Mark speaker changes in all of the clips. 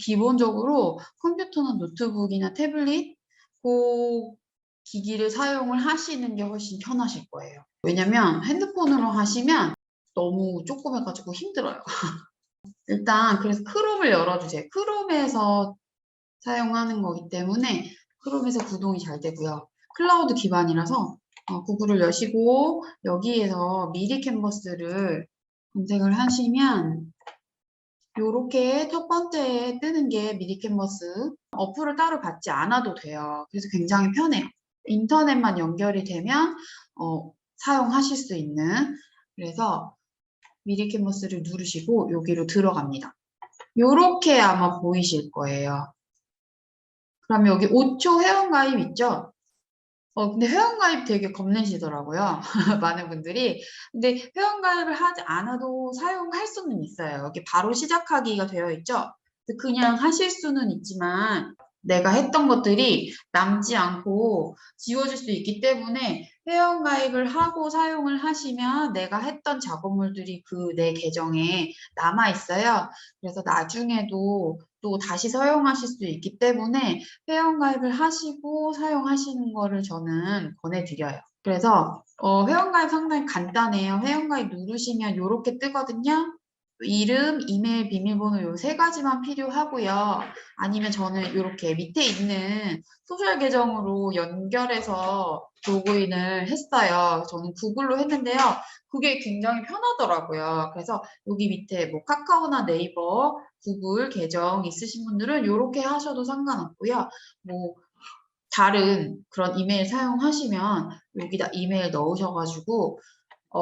Speaker 1: 기본적으로 컴퓨터나 노트북이나 태블릿 그 기기를 사용을 하시는 게 훨씬 편하실 거예요. 왜냐면 핸드폰으로 하시면 너무 조그매가지고 힘들어요. 일단 그래서 크롬을 열어주세요. 크롬에서 사용하는 거기 때문에 크롬에서 구동이 잘 되고요. 클라우드 기반이라서 구글을 여시고 여기에서 미리 캔버스를 검색을 하시면 요렇게 첫 번째에 뜨는 게 미리 캔버스. 어플을 따로 받지 않아도 돼요. 그래서 굉장히 편해요. 인터넷만 연결이 되면 사용하실 수 있는. 그래서 미리 캔버스를 누르시고 여기로 들어갑니다. 요렇게 아마 보이실 거예요. 그러면 여기 5초 회원가입 있죠? 근데 회원가입 되게 겁내시더라고요. 많은 분들이. 근데 회원가입을 하지 않아도 사용할 수는 있어요. 여기 바로 시작하기가 되어 있죠? 그냥 하실 수는 있지만 내가 했던 것들이 남지 않고 지워질 수 있기 때문에 회원가입을 하고 사용을 하시면 내가 했던 작업물들이 그 내 계정에 남아 있어요. 그래서 나중에도 또 다시 사용하실 수 있기 때문에 회원가입을 하시고 사용하시는 거를 저는 권해드려요. 그래서 회원가입 상당히 간단해요. 회원가입 누르시면 이렇게 뜨거든요. 이름, 이메일, 비밀번호 요 세 가지만 필요하고요. 아니면 저는 이렇게 밑에 있는 소셜 계정으로 연결해서 로그인을 했어요. 저는 구글로 했는데요. 그게 굉장히 편하더라고요. 그래서 여기 밑에 뭐 카카오나 네이버, 구글 계정 있으신 분들은 이렇게 하셔도 상관없고요. 뭐 다른 그런 이메일 사용하시면 여기다 이메일 넣으셔가지고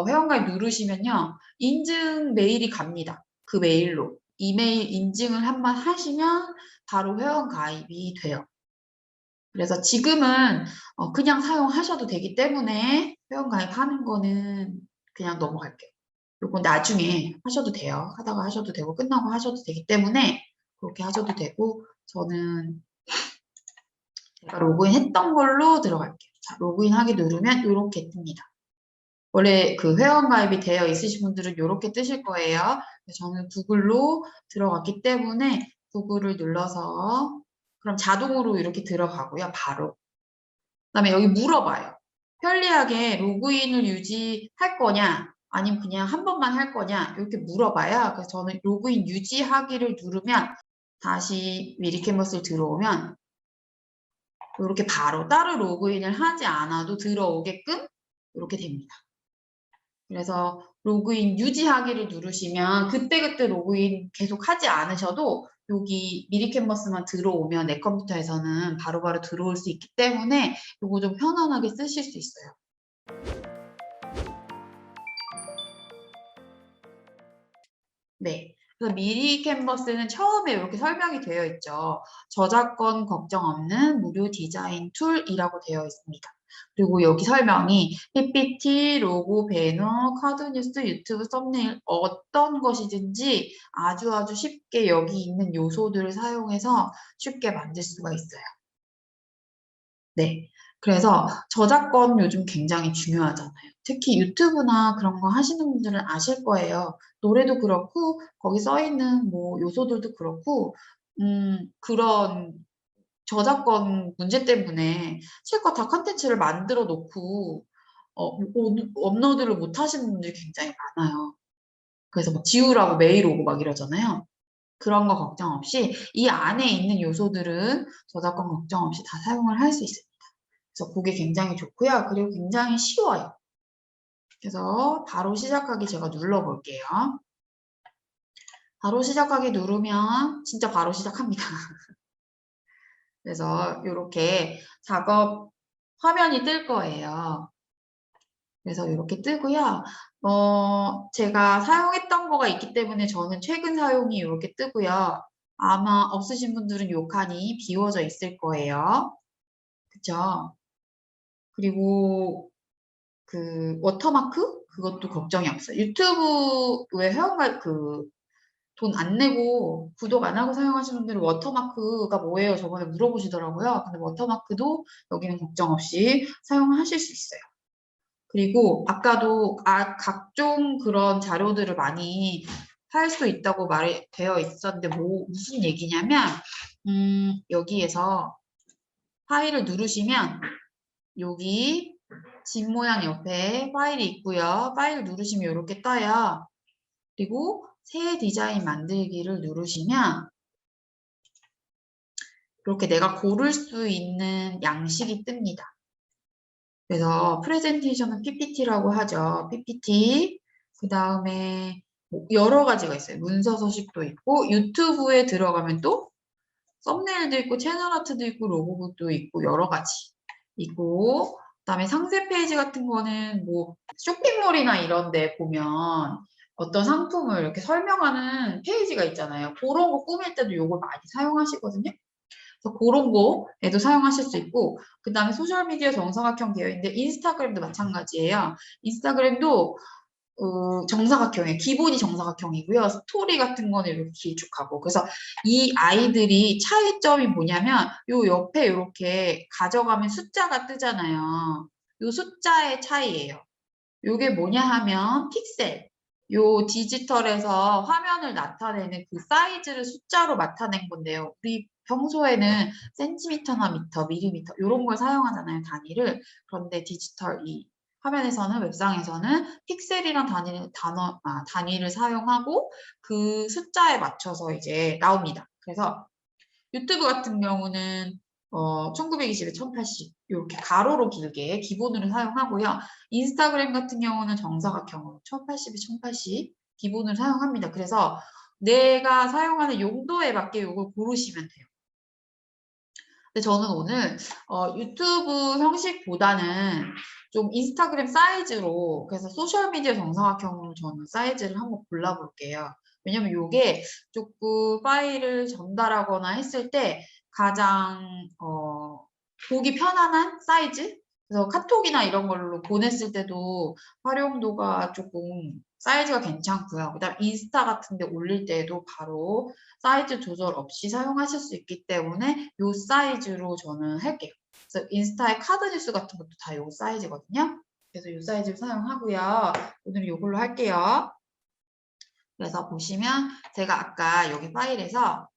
Speaker 1: 회원가입 누르시면요. 인증 메일이 갑니다. 그 메일로. 이메일 인증을 한번 하시면 바로 회원가입이 돼요. 그래서 지금은 그냥 사용하셔도 되기 때문에 회원가입하는 거는 그냥 넘어갈게요. 요건 나중에 하셔도 돼요. 하다가 하셔도 되고 끝나고 하셔도 되기 때문에 그렇게 하셔도 되고 저는 제가 로그인했던 걸로 들어갈게요. 자, 로그인하기 누르면 이렇게 뜹니다. 원래 그 회원가입이 되어 있으신 분들은 이렇게 뜨실 거예요. 저는 구글로 들어갔기 때문에 구글을 눌러서 그럼 자동으로 이렇게 들어가고요. 바로. 그다음에 여기 물어봐요. 편리하게 로그인을 유지할 거냐 아니면 그냥 한 번만 할 거냐 이렇게 물어봐요. 그래서 저는 로그인 유지하기를 누르면 다시 미리 캔버스를 들어오면 이렇게 바로 따로 로그인을 하지 않아도 들어오게끔 이렇게 됩니다. 그래서 로그인 유지하기를 누르시면 그때그때 로그인 계속 하지 않으셔도 여기 미리 캔버스만 들어오면 내 컴퓨터에서는 바로바로 들어올 수 있기 때문에 이거 좀 편안하게 쓰실 수 있어요. 네. 그래서 미리 캔버스는 처음에 이렇게 설명이 되어 있죠. 저작권 걱정 없는 무료 디자인 툴이라고 되어 있습니다. 그리고 여기 설명이 PPT, 로고, 배너, 카드 뉴스, 유튜브 썸네일 어떤 것이든지 아주 쉽게 여기 있는 요소들을 사용해서 쉽게 만들 수가 있어요. 네. 그래서 저작권 요즘 굉장히 중요하잖아요. 특히 유튜브나 그런 거 하시는 분들은 아실 거예요. 노래도 그렇고 거기 써 있는 뭐 요소들도 그렇고 그런 저작권 문제 때문에 실컷 다 컨텐츠를 만들어 놓고 업로드를 못 하시는 분들이 굉장히 많아요. 그래서 막 지우라고 메일 오고 막 이러잖아요. 그런 거 걱정 없이 이 안에 있는 요소들은 저작권 걱정 없이 다 사용을 할 수 있습니다. 그래서 그게 굉장히 좋고요. 그리고 굉장히 쉬워요. 그래서 바로 시작하기 제가 눌러볼게요. 바로 시작하기 누르면 진짜 바로 시작합니다. 그래서 이렇게 작업 화면이 뜰 거예요. 그래서 이렇게 뜨고요. 제가 사용했던 거가 있기 때문에 저는 최근 사용이 이렇게 뜨고요. 아마 없으신 분들은 요 칸이 비워져 있을 거예요. 그쵸? 그리고 그 워터마크? 그것도 걱정이 없어요. 유튜브에 회원가입 돈 안 내고 구독 안 하고 사용하시는 분들은 워터마크가 뭐예요? 저번에 물어보시더라고요. 근데 워터마크도 여기는 걱정 없이 사용하실 수 있어요. 그리고 아까도 각종 그런 자료들을 많이 할 수 있다고 말이 되어 있었는데 무슨 얘기냐면 여기에서 파일을 누르시면 여기 집 모양 옆에 파일이 있고요. 파일 누르시면 이렇게 떠요. 그리고 새 디자인 만들기를 누르시면 이렇게 내가 고를 수 있는 양식이 뜹니다. 그래서 프레젠테이션은 PPT라고 하죠. PPT. 그 다음에 여러 가지가 있어요. 문서 서식도 있고 유튜브에 들어가면 또 썸네일도 있고 채널 아트도 있고 로고도 있고 여러 가지 있고 그다음에 상세 페이지 같은 거는 뭐 쇼핑몰이나 이런 데 보면 어떤 상품을 이렇게 설명하는 페이지가 있잖아요. 그런 거 꾸밀 때도 이걸 많이 사용하시거든요. 그래서 그런 거에도 사용하실 수 있고 그 다음에 소셜미디어 정사각형 되어 있는데 인스타그램도 마찬가지예요. 인스타그램도 정사각형이에요. 기본이 정사각형이고요. 스토리 같은 거는 이렇게 길쭉하고. 그래서 이 아이들이 차이점이 뭐냐면 요 옆에 이렇게 가져가면 숫자가 뜨잖아요. 요 숫자의 차이예요. 요게 뭐냐 하면 픽셀. 요 디지털에서 화면을 나타내는 그 사이즈를 숫자로 나타낸 건데요. 우리 평소에는 센티미터나 미터, 밀리미터 이런 걸 사용하잖아요. 단위를. 그런데 디지털 이 화면에서는 웹상에서는 픽셀이란 단위를 사용하고 그 숫자에 맞춰서 이제 나옵니다. 그래서 유튜브 같은 경우는 1920에 1080 이렇게 가로로 길게 기본으로 사용하고요. 인스타그램 같은 경우는 정사각형으로 1080에 1080 기본으로 사용합니다. 그래서 내가 사용하는 용도에 맞게 이걸 고르시면 돼요. 근데 저는 오늘 유튜브 형식보다는 좀 인스타그램 사이즈로 그래서 소셜미디어 정사각형으로 저는 사이즈를 한번 골라볼게요. 왜냐면 이게 조금 파일을 전달하거나 했을 때 가장 보기 편안한 사이즈? 그래서 카톡이나 이런 걸로 보냈을 때도 활용도가 조금 사이즈가 괜찮고요. 그다음 인스타 같은 데 올릴 때도 바로 사이즈 조절 없이 사용하실 수 있기 때문에 이 사이즈로 저는 할게요. 그래서 인스타의 카드 뉴스 같은 것도 다 이 사이즈거든요. 그래서 이 사이즈를 사용하고요. 오늘 이걸로 할게요. 그래서 보시면 제가 아까 여기 파일에서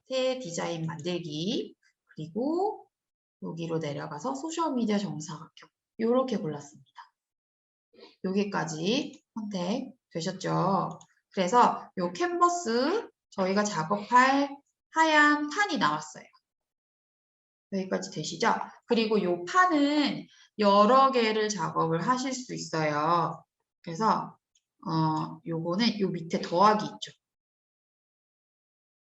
Speaker 1: 새 디자인 만들기 그리고 여기로 내려가서 소셜미디어 정사각형 이렇게 골랐습니다. 여기까지 선택되셨죠? 그래서 이 캔버스 저희가 작업할 하얀 판이 나왔어요. 여기까지 되시죠? 그리고 이 판은 여러 개를 작업을 하실 수 있어요. 그래서 요거는 요 밑에 더하기 있죠.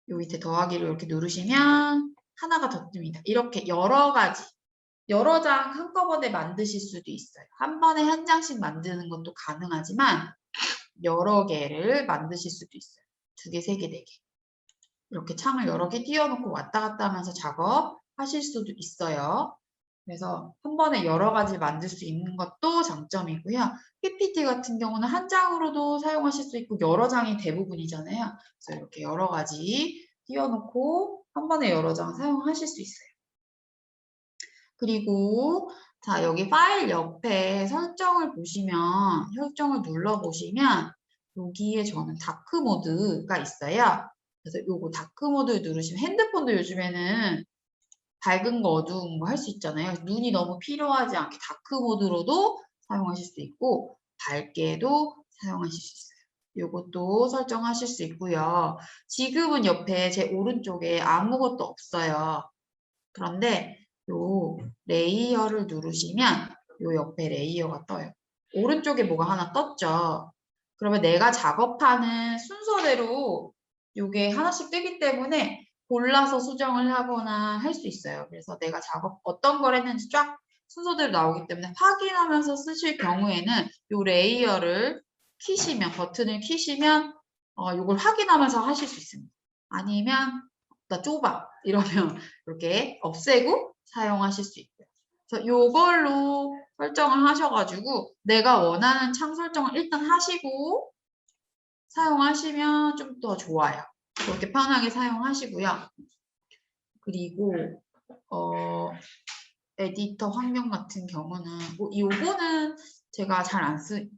Speaker 1: 요 밑에 더하기를 이렇게 누르시면 하나가 더 뜹니다. 이렇게 여러 가지 여러 장 한꺼번에 만드실 수도 있어요. 한 번에 한 장씩 만드는 것도 가능하지만 여러 개를 만드실 수도 있어요. 2개, 3개, 4개. 이렇게 창을 여러 개 띄워놓고 왔다 갔다 하면서 작업하실 수도 있어요. 그래서 한 번에 여러 가지 만들 수 있는 것도 장점이고요. PPT 같은 경우는 한 장으로도 사용하실 수 있고 여러 장이 대부분이잖아요. 그래서 이렇게 여러 가지 띄워놓고 한 번에 여러 장 사용하실 수 있어요. 그리고 자 여기 파일 옆에 설정을 보시면 설정을 눌러보시면 여기에 저는 다크 모드가 있어요. 그래서 요거 다크 모드를 누르시면 핸드폰도 요즘에는 밝은 거 어두운 거 할 수 있잖아요. 눈이 너무 필요하지 않게 다크 모드로도 사용하실 수 있고 밝게도 사용하실 수 있어요. 요것도 설정하실 수 있고요. 지금은 옆에 제 오른쪽에 아무것도 없어요. 그런데 요 레이어를 누르시면 요 옆에 레이어가 떠요. 오른쪽에 뭐가 하나 떴죠. 그러면 내가 작업하는 순서대로 요게 하나씩 뜨기 때문에 골라서 수정을 하거나 할 수 있어요. 그래서 내가 작업 어떤 걸 했는지 쫙 순서대로 나오기 때문에 확인하면서 쓰실 경우에는 요 레이어를 키시면 버튼을 키시면 요걸 확인하면서 하실 수 있습니다. 아니면 나 좁아 이러면 이렇게 없애고 사용하실 수 있고요. 그래서 요걸로 설정을 하셔가지고 내가 원하는 창 설정을 일단 하시고 사용하시면 좀 더 좋아요. 그렇게 편하게 사용하시고요. 그리고 에디터 환경 같은 경우는 요거는 제가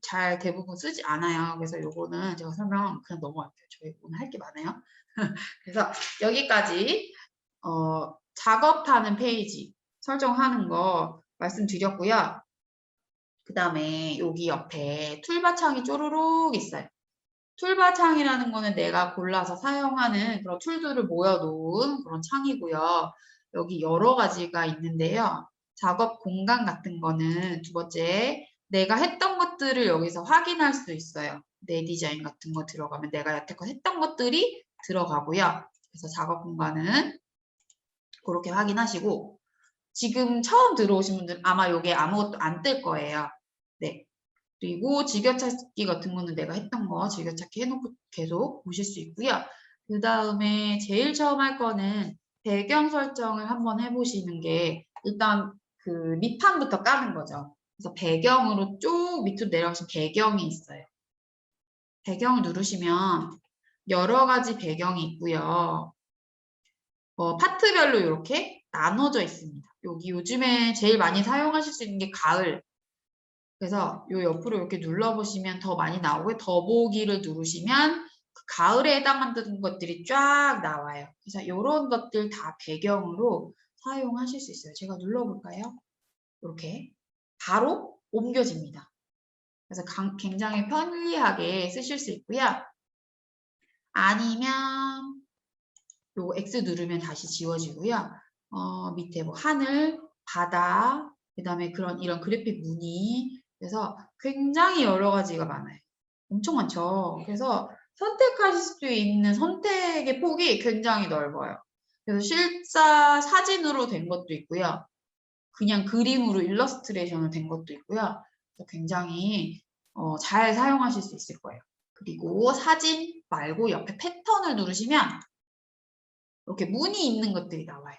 Speaker 1: 잘 대부분 쓰지 않아요. 그래서 요거는 제가 설명 그냥 넘어갈게요. 저희 오늘 할 게 많아요. 그래서 여기까지 작업하는 페이지 설정하는 거 말씀드렸고요. 그 다음에 여기 옆에 툴바 창이 쪼르륵 있어요. 툴바 창이라는 거는 내가 골라서 사용하는 그런 툴들을 모여놓은 그런 창이고요. 여기 여러 가지가 있는데요. 작업 공간 같은 거는 두 번째, 내가 했던 것들을 여기서 확인할 수 있어요. 내 디자인 같은 거 들어가면 내가 여태껏 했던 것들이 들어가고요. 그래서 작업 공간은 그렇게 확인하시고, 지금 처음 들어오신 분들은 아마 여기에 아무것도 안 뜰 거예요. 네. 그리고 즐겨찾기 같은 거는 내가 했던 거 즐겨찾기 해놓고 계속 보실 수 있고요. 그 다음에 제일 처음 할 거는 배경 설정을 한번 해보시는 게 일단 그 밑판부터 까는 거죠. 그래서 배경으로 쭉 밑으로 내려가시면 배경이 있어요. 배경을 누르시면 여러 가지 배경이 있고요. 파트별로 이렇게 나눠져 있습니다. 여기 요즘에 제일 많이 사용하실 수 있는 게 가을. 그래서 요 옆으로 이렇게 눌러보시면 더 많이 나오고 더보기를 누르시면 그 가을에 해당하는 것들이 쫙 나와요. 그래서 이런 것들 다 배경으로 사용하실 수 있어요. 제가 눌러볼까요? 이렇게 바로 옮겨집니다. 그래서 굉장히 편리하게 쓰실 수 있고요. 아니면 요거 X 누르면 다시 지워지고요. 밑에 뭐 하늘, 바다, 그 다음에 이런 그래픽 무늬. 그래서 굉장히 여러 가지가 많아요. 엄청 많죠. 그래서 선택하실 수 있는 선택의 폭이 굉장히 넓어요. 그래서 실사 사진으로 된 것도 있고요. 그냥 그림으로 일러스트레이션으로 된 것도 있고요. 굉장히 잘 사용하실 수 있을 거예요. 그리고 사진 말고 옆에 패턴을 누르시면 이렇게 무늬 있는 것들이 나와요.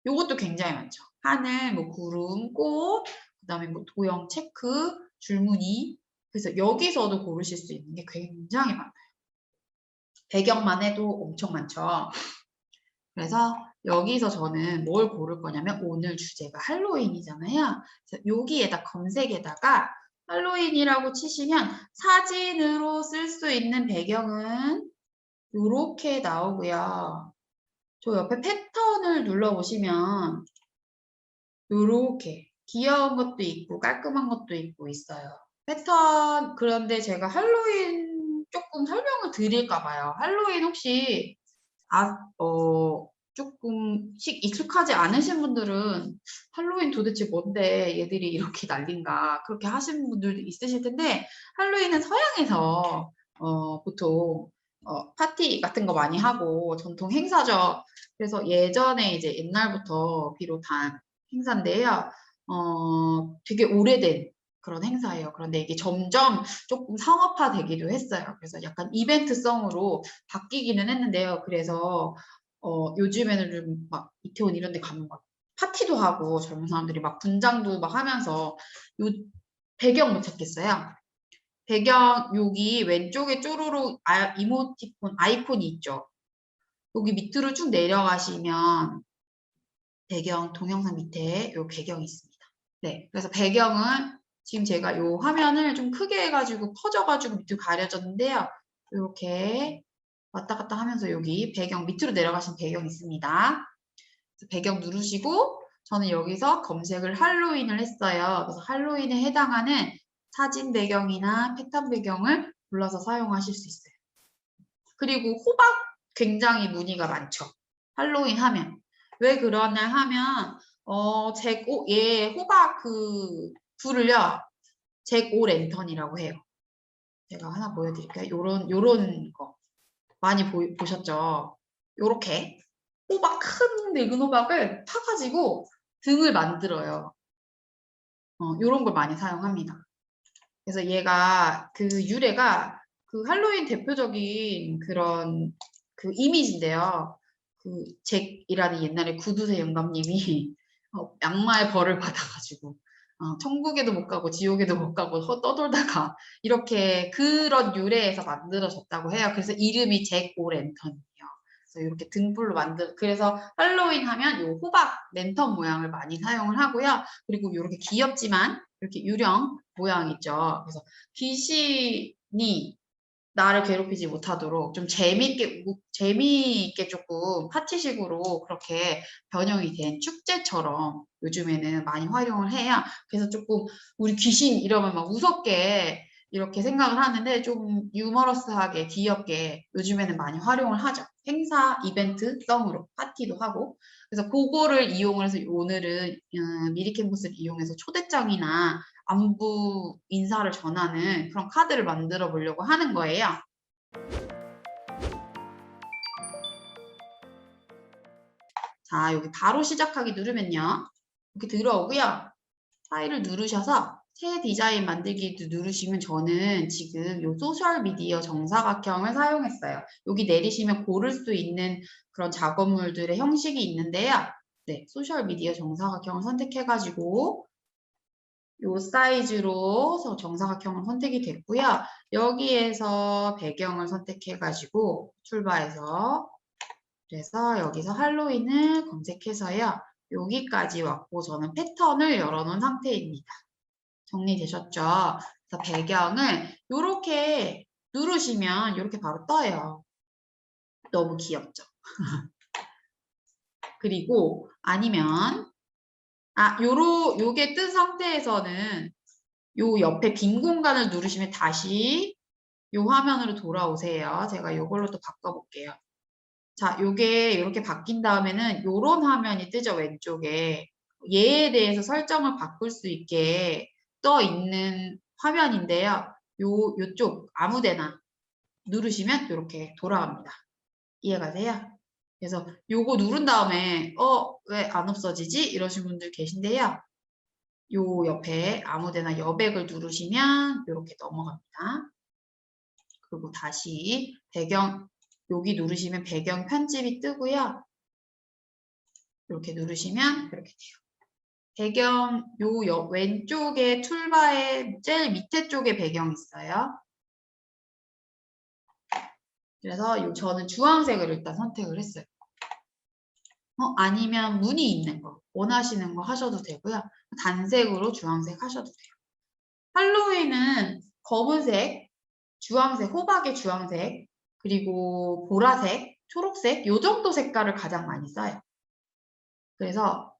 Speaker 1: 요것도 굉장히 많죠. 하늘, 뭐 구름, 꽃, 그 다음에 뭐 도형, 체크, 줄무늬. 그래서 여기서도 고르실 수 있는 게 굉장히 많아요. 배경만 해도 엄청 많죠. 그래서 여기서 저는 뭘 고를 거냐면 오늘 주제가 할로윈이잖아요. 그래서 여기에다 검색에다가 할로윈이라고 치시면 사진으로 쓸 수 있는 배경은 이렇게 나오고요. 저 옆에 패턴을 눌러보시면 요렇게 귀여운 것도 있고 깔끔한 것도 있고 있어요. 패턴 그런데 제가 할로윈 조금 설명을 드릴까 봐요. 할로윈 혹시 조금씩 익숙하지 않으신 분들은 할로윈 도대체 뭔데 얘들이 이렇게 난린가 그렇게 하시는 분들도 있으실 텐데 할로윈은 서양에서 보통 파티 같은 거 많이 하고 전통 행사죠. 그래서 예전에 이제 옛날부터 비롯한 행사인데요. 되게 오래된 그런 행사예요. 그런데 이게 점점 조금 상업화되기도 했어요. 그래서 약간 이벤트성으로 바뀌기는 했는데요. 그래서 요즘에는 좀 막 이태원 이런 데 가면 막 파티도 하고 젊은 사람들이 막 분장도 막 하면서 요 배경 못 찾겠어요. 배경 여기 왼쪽에 쪼르륵 이모티콘 아이콘이 있죠. 여기 밑으로 쭉 내려가시면 배경 동영상 밑에 요 배경이 있습니다. 네, 그래서 배경은 지금 제가 요 화면을 좀 크게 해가지고 커져가지고 밑으로 가려졌는데요. 이렇게 왔다 갔다 하면서 여기 배경 밑으로 내려가신 배경이 있습니다. 그래서 배경 누르시고 저는 여기서 검색을 할로윈을 했어요. 그래서 할로윈에 해당하는 사진 배경이나 패턴 배경을 골라서 사용하실 수 있어요. 그리고 호박 굉장히 무늬가 많죠. 할로윈 하면. 왜 그러냐 하면 얘 호박 그 불을요. 잭오 랜턴이라고 해요. 제가 하나 보여드릴게요. 요런 거 많이 보셨죠? 요렇게 호박 큰 늙은 호박을 파가지고 등을 만들어요. 요런 걸 많이 사용합니다. 그래서 얘가 그 유래가 그 할로윈 대표적인 그런 그 이미지인데요. 그 잭이라는 옛날에 구두쇠 영감님이 악마의 벌을 받아가지고 천국에도 못 가고 지옥에도 못 가고 떠돌다가 이렇게 그런 유래에서 만들어졌다고 해요. 그래서 이름이 잭 오 랜턴이에요. 그래서 이렇게 등불로 그래서 할로윈 하면 요 호박 랜턴 모양을 많이 사용을 하고요. 그리고 이렇게 귀엽지만 이렇게 유령 모양 있죠. 그래서 귀신이 나를 괴롭히지 못하도록 좀 재미있게 조금 파티식으로 그렇게 변형이 된 축제처럼 요즘에는 많이 활용을 해야 그래서 조금 우리 귀신 이러면 막 무섭게 이렇게 생각을 하는데 좀 유머러스하게 귀엽게 요즘에는 많이 활용을 하죠. 행사 이벤트성으로 파티도 하고 그래서 그거를 이용을 해서 오늘은 미리 캔버스를 이용해서 초대장이나 안부 인사를 전하는 그런 카드를 만들어 보려고 하는 거예요. 자, 여기 바로 시작하기 누르면요. 이렇게 들어오고요. 파일을 누르셔서 새 디자인 만들기 누르시면 저는 지금 요 소셜미디어 정사각형을 사용했어요. 여기 내리시면 고를 수 있는 그런 작업물들의 형식이 있는데요. 네, 소셜미디어 정사각형을 선택해가지고 요 사이즈로 정사각형을 선택이 됐고요. 여기에서 배경을 선택해가지고 툴바에서 그래서 여기서 할로윈을 검색해서요. 여기까지 왔고 저는 패턴을 열어놓은 상태입니다. 정리되셨죠? 그래서 배경을 이렇게 누르시면 이렇게 바로 떠요. 너무 귀엽죠? 그리고 아니면 요게 뜬 상태에서는 요 옆에 빈 공간을 누르시면 다시 요 화면으로 돌아오세요. 제가 요걸로 또 바꿔볼게요. 자, 요게 이렇게 바뀐 다음에는 요런 화면이 뜨죠, 왼쪽에. 얘에 대해서 설정을 바꿀 수 있게 떠 있는 화면인데요. 요쪽 아무데나 누르시면 이렇게 돌아갑니다. 이해가세요? 그래서 요거 누른 다음에 왜 안 없어지지? 이러신 분들 계신데요. 요 옆에 아무데나 여백을 누르시면 이렇게 넘어갑니다. 그리고 다시 배경 여기 누르시면 배경 편집이 뜨고요. 이렇게 누르시면 이렇게 돼요. 배경 왼쪽에 툴바의 제일 밑에 쪽에 배경 있어요. 그래서 저는 주황색을 일단 선택을 했어요. 아니면 무늬 있는 거 원하시는 거 하셔도 되고요. 단색으로 주황색 하셔도 돼요. 할로윈은 검은색, 주황색, 호박의 주황색, 그리고 보라색, 초록색 요 정도 색깔을 가장 많이 써요. 그래서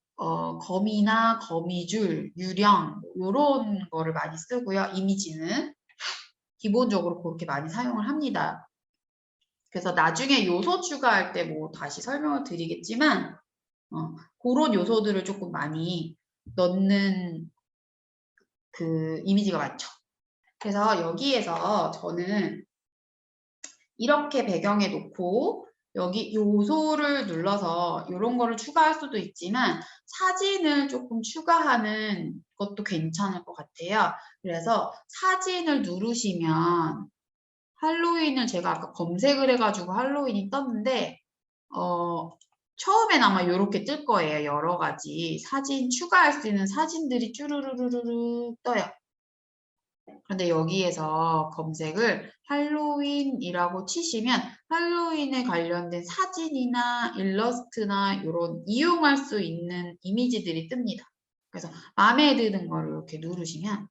Speaker 1: 거미나 거미줄, 유령 요런 거를 많이 쓰고요. 이미지는 기본적으로 그렇게 많이 사용을 합니다. 그래서 나중에 요소 추가할 때 뭐 다시 설명을 드리겠지만 그런 요소들을 조금 많이 넣는 그 이미지가 많죠. 그래서 여기에서 저는 이렇게 배경에 놓고 여기 요소를 눌러서 이런 거를 추가할 수도 있지만 사진을 조금 추가하는 것도 괜찮을 것 같아요. 그래서 사진을 누르시면 할로윈을 제가 아까 검색을 해가지고 할로윈이 떴는데 처음엔 아마 이렇게 뜰 거예요. 여러 가지 사진 추가할 수 있는 사진들이 쭈루루루루 떠요. 그런데 여기에서 검색을 할로윈이라고 치시면 할로윈에 관련된 사진이나 일러스트나 이런 이용할 수 있는 이미지들이 뜹니다. 그래서 마음에 드는 거를 이렇게 누르시면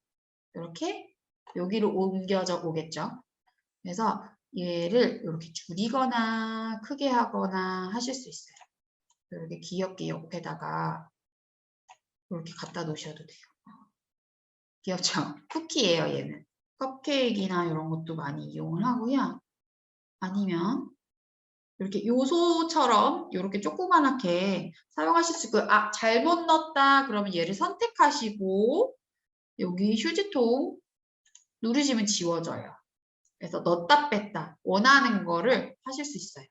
Speaker 1: 이렇게 여기로 옮겨져 오겠죠. 그래서 얘를 이렇게 줄이거나 크게 하거나 하실 수 있어요. 이렇게 귀엽게 옆에다가 이렇게 갖다 놓으셔도 돼요. 귀엽죠? 쿠키예요, 얘는. 컵케이크나 이런 것도 많이 이용을 하고요. 아니면 이렇게 요소처럼 이렇게 조그만하게 사용하실 수 있고요. 잘못 넣었다 그러면 얘를 선택하시고 여기 휴지통 누르시면 지워져요. 그래서 넣었다 뺐다 원하는 거를 하실 수 있어요.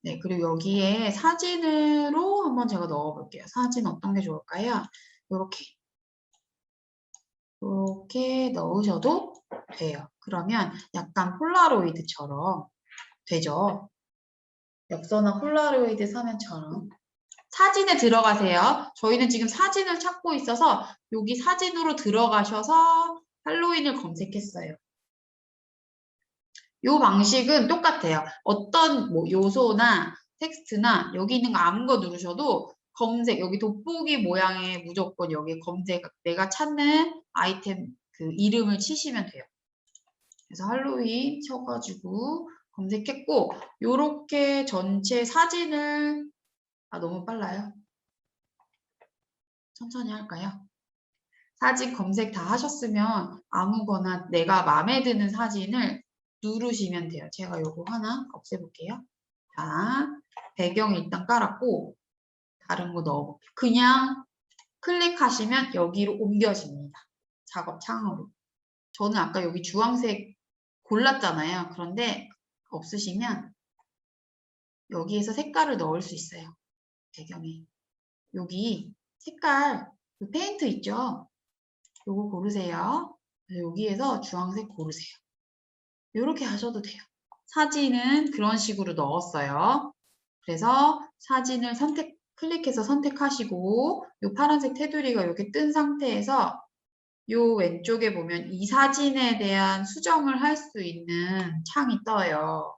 Speaker 1: 네, 그리고 여기에 사진으로 한번 제가 넣어볼게요. 사진 어떤 게 좋을까요? 이렇게 넣으셔도 돼요. 그러면 약간 폴라로이드처럼 되죠. 엽서나 폴라로이드 사면처럼. 사진에 들어가세요. 저희는 지금 사진을 찾고 있어서 여기 사진으로 들어가셔서 할로윈을 검색했어요. 이 방식은 똑같아요. 어떤 뭐 요소나 텍스트나 여기 있는 거 아무거 누르셔도 검색, 여기 돋보기 모양에 무조건 여기 검색, 내가 찾는 아이템 그 이름을 치시면 돼요. 그래서 할로윈 쳐가지고 검색했고, 요렇게 전체 사진을, 너무 빨라요. 천천히 할까요? 사진 검색 다 하셨으면 아무거나 내가 마음에 드는 사진을 누르시면 돼요. 제가 요거 하나 없애볼게요. 자, 배경 일단 깔았고 다른 거 넣어볼게요. 그냥 클릭하시면 여기로 옮겨집니다. 작업 창으로. 저는 아까 여기 주황색 골랐잖아요. 그런데 없으시면 여기에서 색깔을 넣을 수 있어요. 배경에. 여기 색깔, 페인트 있죠? 요거 고르세요. 여기에서 주황색 고르세요. 이렇게 하셔도 돼요. 사진은 그런 식으로 넣었어요. 그래서 사진을 클릭해서 선택하시고 이 파란색 테두리가 이렇게 뜬 상태에서 이 왼쪽에 보면 이 사진에 대한 수정을 할 수 있는 창이 떠요.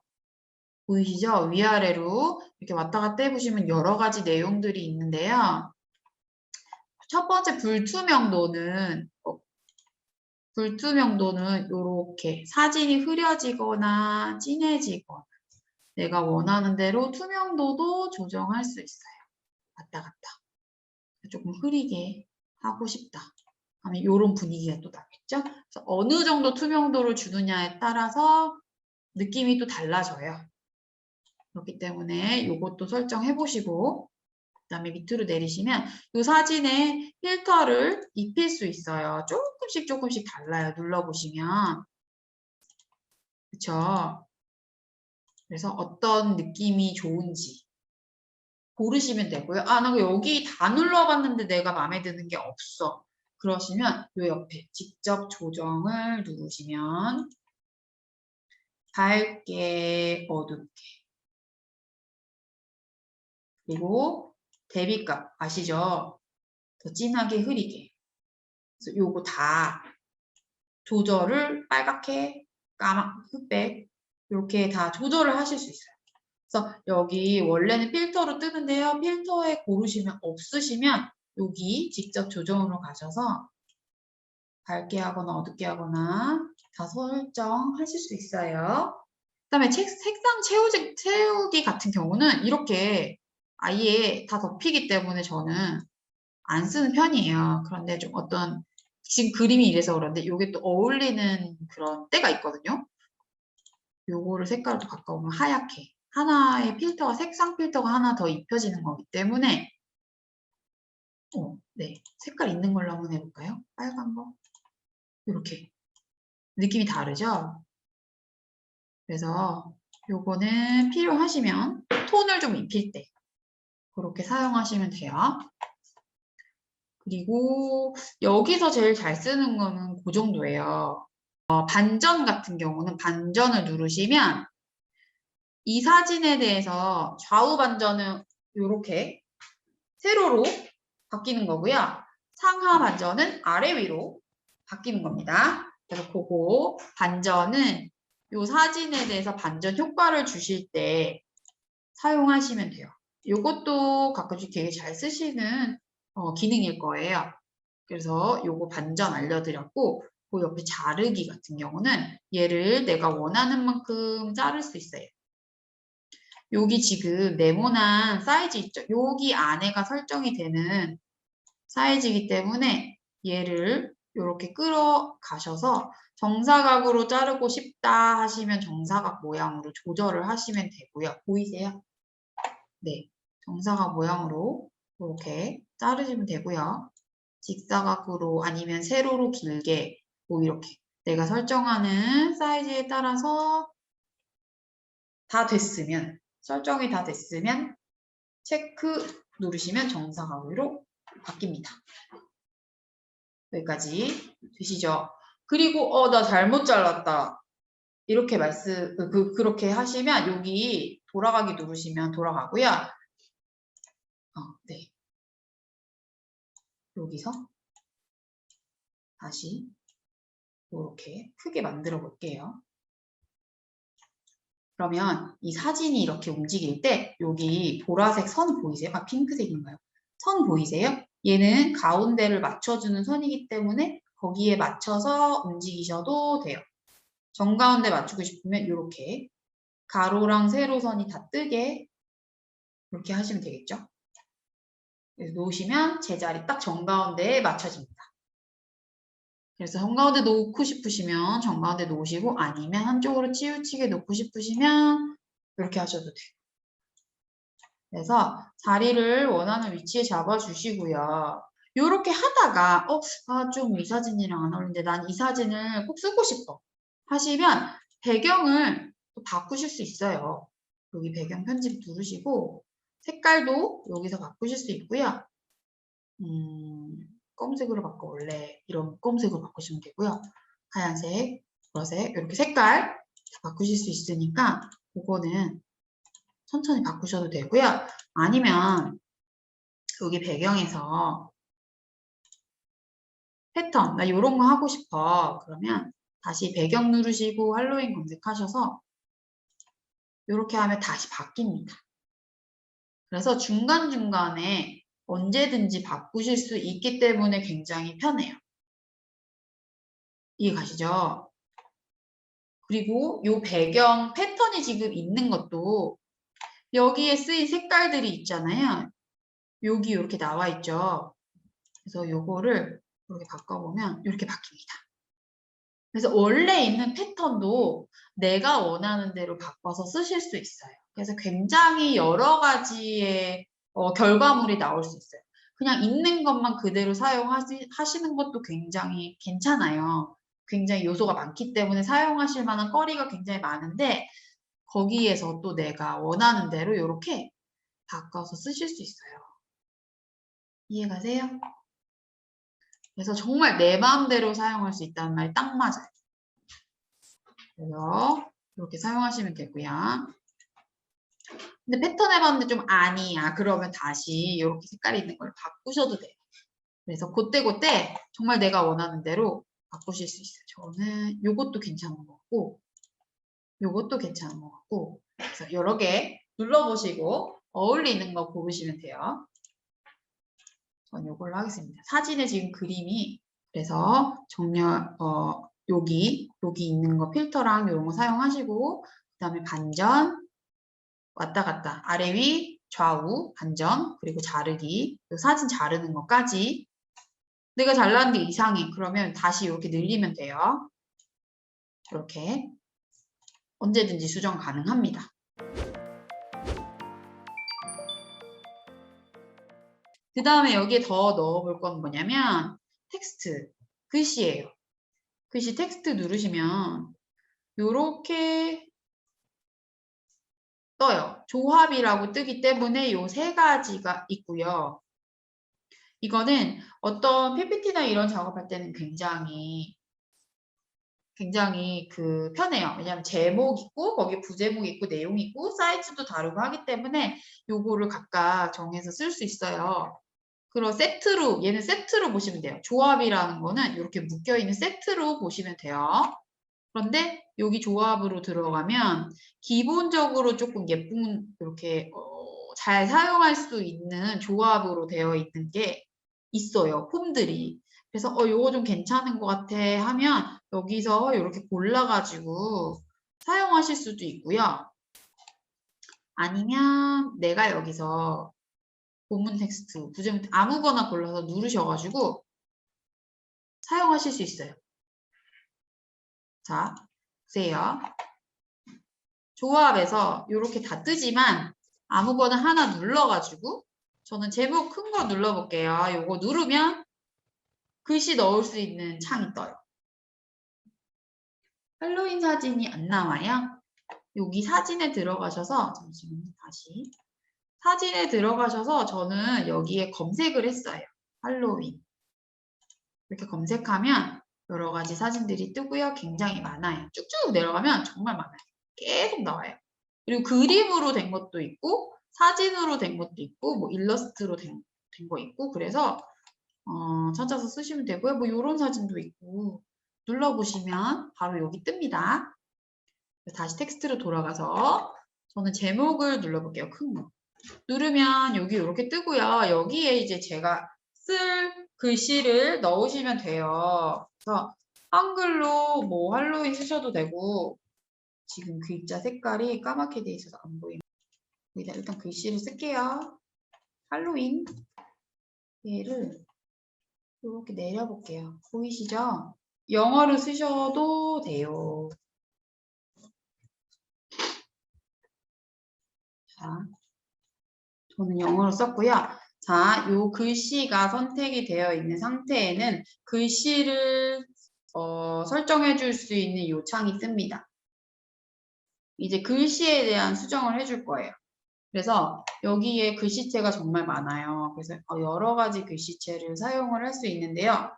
Speaker 1: 보이시죠? 위아래로 이렇게 왔다 갔다 해보시면 여러 가지 내용들이 있는데요. 첫 번째 불투명도는 이렇게 사진이 흐려지거나 진해지거나 내가 원하는 대로 투명도도 조정할 수 있어요. 왔다 갔다. 조금 흐리게 하고 싶다 하면 이런 분위기가 또 나겠죠? 그래서 어느 정도 투명도를 주느냐에 따라서 느낌이 또 달라져요. 그렇기 때문에 이것도 설정해 보시고 그다음에 밑으로 내리시면 이 사진에 필터를 입힐 수 있어요. 조금씩 달라요. 눌러보시면. 그쵸? 그래서 어떤 느낌이 좋은지 고르시면 되고요. 나 여기 다 눌러봤는데 내가 마음에 드는 게 없어. 그러시면 이 옆에 직접 조정을 누르시면 밝게, 어둡게 그리고 대비값 아시죠? 더 진하게 흐리게. 그래서 요거 다 조절을 빨갛게, 까만, 흑백 이렇게 다 조절을 하실 수 있어요. 그래서 여기 원래는 필터로 뜨는데요. 필터에 고르시면 없으시면 여기 직접 조정으로 가셔서 밝게 하거나 어둡게 하거나 다 설정하실 수 있어요. 그다음에 색상 채우기 같은 경우는 이렇게 아예 다 덮이기 때문에 저는 안 쓰는 편이에요. 그런데 좀 어떤 지금 그림이 이래서 그런데 이게 또 어울리는 그런 때가 있거든요. 요거를 색깔을 더 바꿔보면 하얗게 하나의 필터가 색상 필터가 하나 더 입혀지는 거기 때문에 네 색깔 있는 걸로 한번 해볼까요? 빨간 거 이렇게 느낌이 다르죠? 그래서 요거는 필요하시면 톤을 좀 입힐 때 그렇게 사용하시면 돼요. 그리고 여기서 제일 잘 쓰는 거는 그 정도예요. 반전 같은 경우는 반전을 누르시면 이 사진에 대해서 좌우 반전은 이렇게 세로로 바뀌는 거고요. 상하 반전은 아래 위로 바뀌는 겁니다. 그래서 그거 반전은 이 사진에 대해서 반전 효과를 주실 때 사용하시면 돼요. 이것도 가끔씩 되게 잘 쓰시는 기능일 거예요. 그래서 요거 반전 알려드렸고 그 옆에 자르기 같은 경우는 얘를 내가 원하는 만큼 자를 수 있어요. 여기 지금 네모난 사이즈 있죠? 여기 안에가 설정이 되는 사이즈이기 때문에 얘를 이렇게 끌어가셔서 정사각으로 자르고 싶다 하시면 정사각 모양으로 조절을 하시면 되고요. 보이세요? 네, 정사각 모양으로 이렇게 자르시면 되고요. 직사각으로 아니면 세로로 길게 뭐 이렇게 내가 설정하는 사이즈에 따라서 다 됐으면 설정이 다 됐으면 체크 누르시면 정사각으로 바뀝니다. 여기까지 되시죠? 그리고 나 잘못 잘랐다. 이렇게 그렇게 하시면 여기 돌아가기 누르시면 돌아가고요. 네. 여기서 다시 이렇게 크게 만들어 볼게요. 그러면 이 사진이 이렇게 움직일 때 여기 보라색 선 보이세요? 아, 핑크색인가요? 선 보이세요? 얘는 가운데를 맞춰주는 선이기 때문에 거기에 맞춰서 움직이셔도 돼요. 정가운데 맞추고 싶으면 이렇게 가로랑 세로선이 다 뜨게 이렇게 하시면 되겠죠? 그래서 놓으시면 제자리 딱 정가운데에 맞춰집니다. 그래서 정가운데 놓고 싶으시면 정가운데 놓으시고 아니면 한쪽으로 치우치게 놓고 싶으시면 이렇게 하셔도 돼요. 그래서 자리를 원하는 위치에 잡아주시고요. 이렇게 하다가 좀 이 사진이랑 안 어울리는데 난 이 사진을 꼭 쓰고 싶어 하시면 배경을 또 바꾸실 수 있어요. 여기 배경 편집 누르시고 색깔도 여기서 바꾸실 수 있고요. 검색으로 바꿔 원래 이런 검색으로 바꾸시면 되고요. 하얀색, 보라색 이렇게 색깔 다 바꾸실 수 있으니까 그거는 천천히 바꾸셔도 되고요. 아니면 여기 배경에서 패턴, 나 이런 거 하고 싶어. 그러면 다시 배경 누르시고 할로윈 검색하셔서 이렇게 하면 다시 바뀝니다. 그래서 중간중간에 언제든지 바꾸실 수 있기 때문에 굉장히 편해요. 이해 가시죠? 그리고 이 배경 패턴이 지금 있는 것도 여기에 쓰인 색깔들이 있잖아요. 여기 이렇게 나와 있죠. 그래서 요거를 이렇게 바꿔보면 이렇게 바뀝니다. 그래서 원래 있는 패턴도 내가 원하는 대로 바꿔서 쓰실 수 있어요. 그래서 굉장히 여러 가지의 결과물이 나올 수 있어요. 그냥 있는 것만 그대로 사용하시는 것도 굉장히 괜찮아요. 굉장히 요소가 많기 때문에 사용하실 만한 거리가 굉장히 많은데 거기에서 또 내가 원하는 대로 이렇게 바꿔서 쓰실 수 있어요. 이해가세요? 그래서 정말 내 마음대로 사용할 수 있다는 말이 딱 맞아요. 그래서 이렇게 사용하시면 되고요. 근데 패턴 해봤는데 좀 아니야. 그러면 다시 이렇게 색깔이 있는 걸 바꾸셔도 돼요. 그래서 그때그때 정말 내가 원하는 대로 바꾸실 수 있어요. 저는 이것도 괜찮은 것 같고 이것도 괜찮은 것 같고 그래서 여러 개 눌러보시고 어울리는 거 고르시면 돼요. 전 이걸로 하겠습니다. 사진에 지금 그림이 그래서 정렬 여기 있는 거 필터랑 이런 거 사용하시고 그 다음에 반전 왔다 갔다 아래 위 좌우 반전 그리고 자르기 사진 자르는 것까지 내가 잘랐는데 이상해 그러면 다시 이렇게 늘리면 돼요. 이렇게 언제든지 수정 가능합니다. 그 다음에 여기에 더 넣어볼 건 뭐냐면 텍스트, 글씨예요. 글씨 텍스트 누르시면 이렇게 떠요. 조합이라고 뜨기 때문에 이 세 가지가 있고요. 이거는 어떤 PPT나 이런 작업할 때는 굉장히 편해요. 왜냐하면 제목 있고 거기 부제목 있고 내용 있고 사이즈도 다르고 하기 때문에 요거를 각각 정해서 쓸 수 있어요. 그리고 세트로 얘는 세트로 보시면 돼요. 조합이라는 거는 이렇게 묶여있는 세트로 보시면 돼요. 그런데 여기 조합으로 들어가면 기본적으로 조금 예쁜 이렇게 잘 사용할 수 있는 조합으로 되어 있는 게 있어요. 폼들이. 그래서 요거 좀 괜찮은 것 같아 하면 여기서 이렇게 골라가지고 사용하실 수도 있고요. 아니면 내가 여기서 본문 텍스트, 부제목 아무거나 골라서 누르셔가지고 사용하실 수 있어요. 자, 보세요. 조합에서 이렇게 다 뜨지만 아무거나 하나 눌러가지고 저는 제목 큰 거 눌러볼게요. 요거 누르면 글씨 넣을 수 있는 창이 떠요. 할로윈 사진이 안 나와요. 여기 사진에 들어가셔서 잠시만요. 다시 사진에 들어가셔서 저는 여기에 검색을 했어요. 할로윈 이렇게 검색하면 여러 가지 사진들이 뜨고요. 굉장히 많아요. 쭉쭉 내려가면 정말 많아요. 계속 나와요. 그리고 그림으로 된 것도 있고 사진으로 된 것도 있고 뭐 일러스트로 된 거 있고 그래서 찾아서 쓰시면 되고요. 뭐 이런 사진도 있고 눌러보시면 바로 여기 뜹니다. 다시 텍스트로 돌아가서 저는 제목을 눌러볼게요. 큰 거. 누르면 여기 이렇게 뜨고요. 여기에 이제 제가 쓸 글씨를 넣으시면 돼요. 그래서 한글로 뭐 할로윈 쓰셔도 되고, 지금 글자 색깔이 까맣게 돼 있어서 안 보이네. 여기다 일단 글씨를 쓸게요. 할로윈. 얘를 이렇게 내려볼게요. 보이시죠? 영어로 쓰셔도 돼요. 자, 저는 영어로 썼고요. 자, 요 글씨가 선택이 되어 있는 상태에는 글씨를 설정해 줄 수 있는 요 창이 뜹니다. 이제 글씨에 대한 수정을 해줄 거예요. 그래서 여기에 글씨체가 정말 많아요. 그래서 여러 가지 글씨체를 사용을 할 수 있는데요.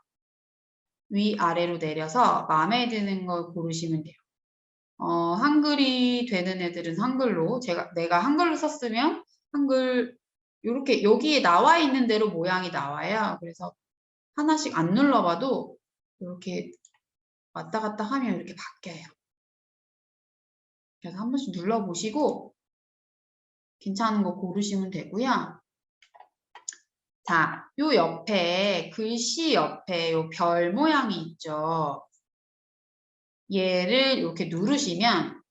Speaker 1: 위아래로 내려서 마음에 드는 걸 고르시면 돼요. 한글이 되는 애들은 한글로, 내가 한글로 썼으면 한글, 요렇게 여기에 나와 있는 대로 모양이 나와요. 그래서 하나씩 안 눌러봐도 이렇게 왔다 갔다 하면 이렇게 바뀌어요. 그래서 한 번씩 눌러보시고 괜찮은 거 고르시면 되고요. 자, 요 옆에 글씨 옆에 요 별 모양이 있죠. 얘를 이렇게 누르시면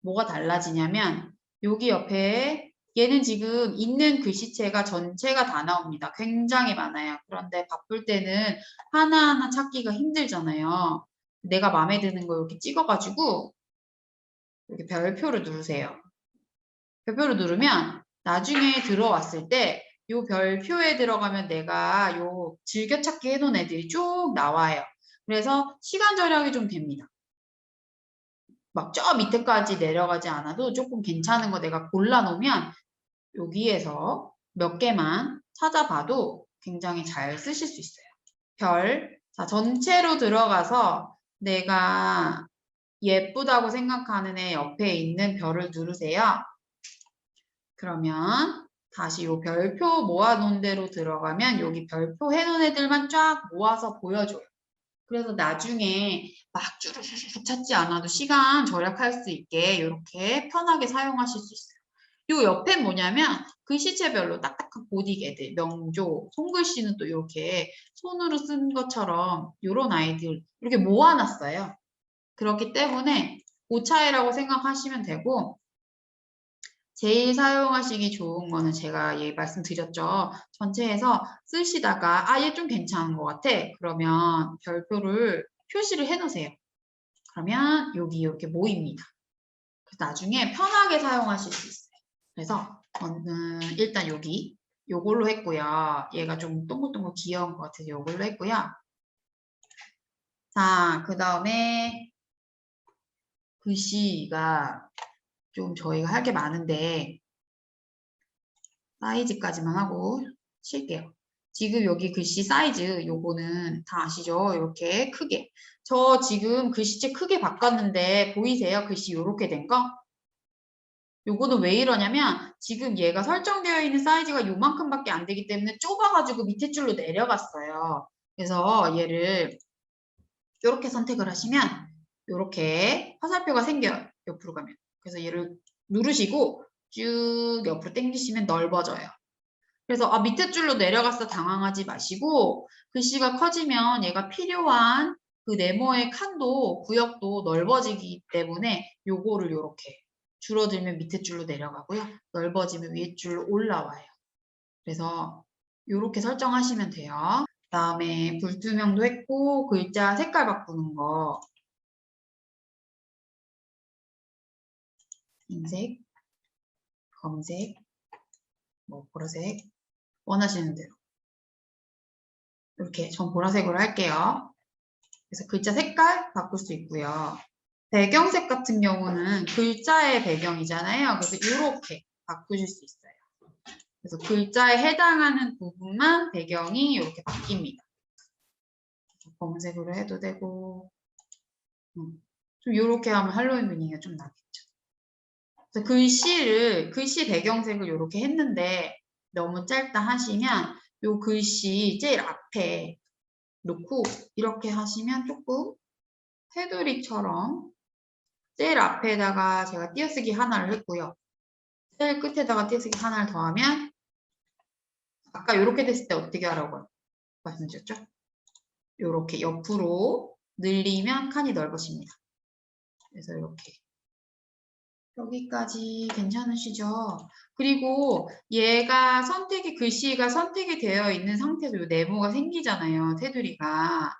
Speaker 1: 뭐가 달라지냐면 여기 옆에 얘는 지금 있는 글씨체가 전체가 다 나옵니다. 굉장히 많아요. 그런데 바쁠 때는 하나하나 찾기가 힘들잖아요. 내가 마음에 드는 거 이렇게 찍어가지고 이렇게 별표를 누르세요. 별표를 누르면 나중에 들어왔을 때 요 별표에 들어가면 내가 요 즐겨찾기 해놓은 애들이 쭉 나와요. 그래서 시간 절약이 좀 됩니다. 막 저 밑에까지 내려가지 않아도 조금 괜찮은 거 내가 골라놓으면 여기에서 몇 개만 찾아봐도 굉장히 잘 쓰실 수 있어요. 별. 자, 전체로 들어가서 내가 예쁘다고 생각하는 애 옆에 있는 별을 누르세요. 그러면 다시 요 별표 모아놓은 대로 들어가면 여기 별표 해놓은 애들만 쫙 모아서 보여줘요. 그래서 나중에 막 쭈르륵 찾지 않아도 시간 절약할 수 있게 이렇게 편하게 사용하실 수 있어요. 요 옆엔 뭐냐면 글씨체별로 딱딱한 보디개들, 명조, 손글씨는 또 이렇게 손으로 쓴 것처럼 이런 아이들 이렇게 모아놨어요. 그렇기 때문에 오차이라고 생각하시면 되고 제일 사용하시기 좋은 거는 제가 말씀드렸죠. 전체에서 쓰시다가 얘 좀 괜찮은 것 같아. 그러면 별표를 표시를 해놓으세요. 그러면 여기 이렇게 모입니다. 그래서 나중에 편하게 사용하실 수 있어요. 그래서 저는 일단 여기 요걸로 했고요. 얘가 좀 동글동글 귀여운 것 같아서 요걸로 했고요. 자, 그 다음에 글씨가 좀 저희가 할 게 많은데 사이즈까지만 하고 칠게요. 지금 여기 글씨 사이즈 요거는 다 아시죠? 이렇게 크게. 저 지금 글씨체 크게 바꿨는데 보이세요? 글씨 요렇게 된 거? 요거는 왜 이러냐면 지금 얘가 설정되어 있는 사이즈가 요만큼밖에 안 되기 때문에 좁아가지고 밑에 줄로 내려갔어요. 그래서 얘를 이렇게 선택을 하시면 이렇게 화살표가 생겨요. 옆으로 가면. 그래서 얘를 누르시고 쭉 옆으로 당기시면 넓어져요. 그래서 밑에 줄로 내려갔어 당황하지 마시고 글씨가 커지면 얘가 필요한 그 네모의 칸도 구역도 넓어지기 때문에 요거를 이렇게 줄어들면 밑에 줄로 내려가고요. 넓어지면 위에 줄로 올라와요. 그래서 이렇게 설정하시면 돼요. 그 다음에 불투명도 했고 글자 색깔 바꾸는 거 흰색, 검색, 뭐 보라색 원하시는 대로 이렇게 전 보라색으로 할게요. 그래서 글자 색깔 바꿀 수 있고요. 배경색 같은 경우는 글자의 배경이잖아요. 그래서 이렇게 바꾸실 수 있어요. 그래서 글자에 해당하는 부분만 배경이 이렇게 바뀝니다. 검은색으로 해도 되고 좀 이렇게 하면 할로윈 분위기가 좀 나겠죠. 그래서 글씨 배경색을 이렇게 했는데 너무 짧다 하시면 이 글씨 제일 앞에 놓고 이렇게 하시면 조금 테두리처럼 제일 앞에다가 제가 띄어쓰기 하나를 했고요. 제일 끝에다가 띄어쓰기 하나를 더하면 아까 이렇게 됐을 때 어떻게 하라고 말씀드렸죠? 이렇게 옆으로 늘리면 칸이 넓어집니다. 그래서 이렇게 여기까지 괜찮으시죠? 그리고 얘가 글씨가 선택이 되어 있는 상태에서 이 네모가 생기잖아요. 테두리가.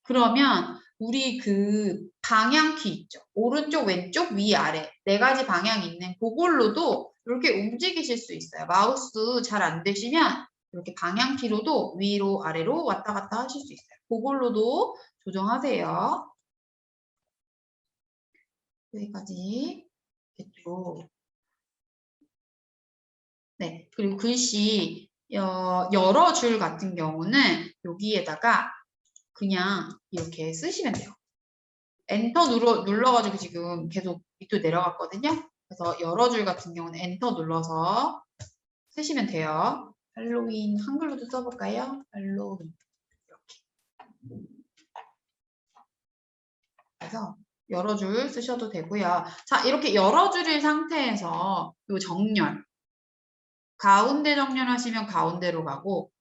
Speaker 1: 그러면 우리 그 방향키 있죠. 오른쪽, 왼쪽, 위, 아래 네 가지 방향이 있는 그걸로도 이렇게 움직이실 수 있어요. 마우스 잘 안 되시면 이렇게 방향키로도 위로, 아래로 왔다 갔다 하실 수 있어요. 그걸로도 조정하세요. 여기까지 됐죠. 네, 그리고 글씨 여러 줄 같은 경우는 여기에다가 그냥 이렇게 쓰시면 돼요. 엔터 눌러가지고 지금 계속 밑으로 내려갔거든요. 그래서 여러 줄 같은 경우는 엔터 눌러서 쓰시면 돼요. 할로윈 한글로도 써볼까요? 할로윈 이렇게. 그래서 여러 줄 쓰셔도 되고요. 자, 이렇게 여러 줄의 상태에서 이 정렬 가운데 정렬하시면 가운데로 가고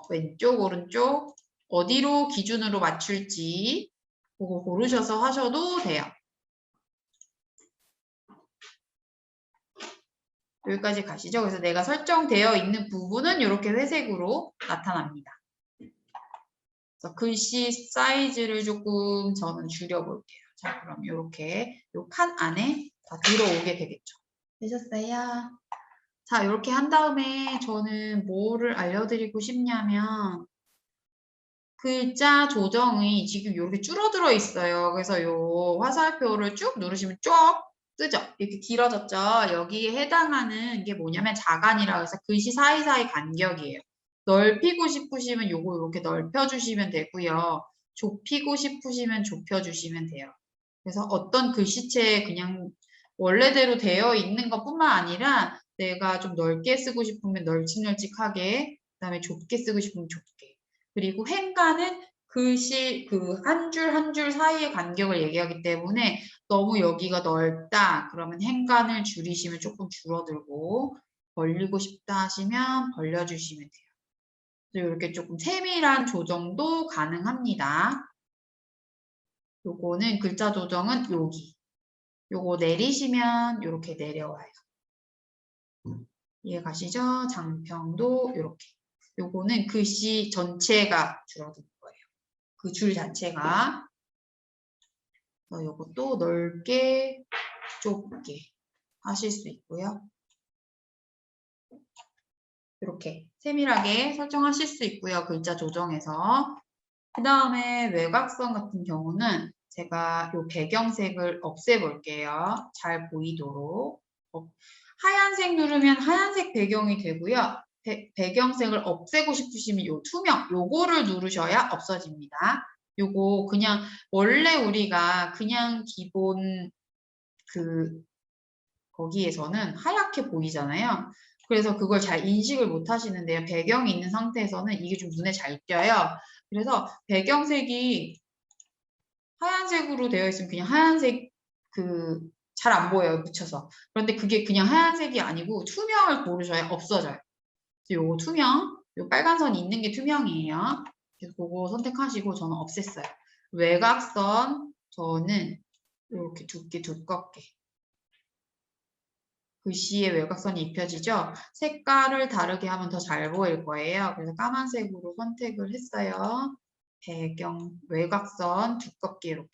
Speaker 1: 왼쪽 오른쪽 어디로 기준으로 맞출지 그거 고르셔서 하셔도 돼요. 여기까지 가시죠. 그래서 내가 설정되어 있는 부분은 이렇게 회색으로 나타납니다. 그래서 글씨 사이즈를 조금 저는 줄여볼게요. 자, 그럼 이렇게 이 칸 안에 다 들어오게 되겠죠. 되셨어요? 자, 이렇게 한 다음에 저는 뭐를 알려드리고 싶냐면 글자 조정이 지금 이렇게 줄어들어 있어요. 그래서 이 화살표를 쭉 누르시면 쭉 뜨죠? 이렇게 길어졌죠? 여기에 해당하는 게 뭐냐면 자간이라고 해서 글씨 사이사이 간격이에요. 넓히고 싶으시면 요거 이렇게 넓혀주시면 되고요. 좁히고 싶으시면 좁혀주시면 돼요. 그래서 어떤 글씨체에 그냥 원래대로 되어 있는 것뿐만 아니라 내가 좀 넓게 쓰고 싶으면 널찍널찍하게, 그 다음에 좁게 쓰고 싶으면 좁게. 그리고 행간은 글씨 한 줄 한 줄 사이의 간격을 얘기하기 때문에 너무 여기가 넓다 그러면 행간을 줄이시면 조금 줄어들고 벌리고 싶다 하시면 벌려주시면 돼요. 그리고 이렇게 조금 세밀한 조정도 가능합니다. 요거는 글자 조정은 여기. 요거 내리시면 이렇게 내려와요. 이해 가시죠? 장평도 이렇게. 요거는 글씨 전체가 줄어드는 거예요. 그 줄 자체가. 요것도 넓게 좁게 하실 수 있고요. 이렇게 세밀하게 설정하실 수 있고요. 글자 조정에서. 그 다음에 외곽선 같은 경우는 제가 이 배경색을 없애볼게요. 잘 보이도록. 하얀색 누르면 하얀색 배경이 되고요. 배경색을 없애고 싶으시면 이 투명, 요거를 누르셔야 없어집니다. 요거 그냥 원래 우리가 그냥 기본 거기에서는 하얗게 보이잖아요. 그래서 그걸 잘 인식을 못 하시는데요. 배경이 있는 상태에서는 이게 좀 눈에 잘 띄어요. 그래서 배경색이 하얀색으로 되어 있으면 그냥 하얀색 잘 안 보여요. 묻혀서. 그런데 그게 그냥 하얀색이 아니고 투명을 고르셔야 없어져요. 요거 투명, 요 빨간 선이 있는 게 투명이에요. 그래서 그거 선택하시고 저는 없앴어요. 외곽선 저는 이렇게 두껍게 글씨의 외곽선이 입혀지죠? 색깔을 다르게 하면 더 잘 보일 거예요. 그래서 까만색으로 선택을 했어요. 배경, 외곽선 두껍게 이렇게.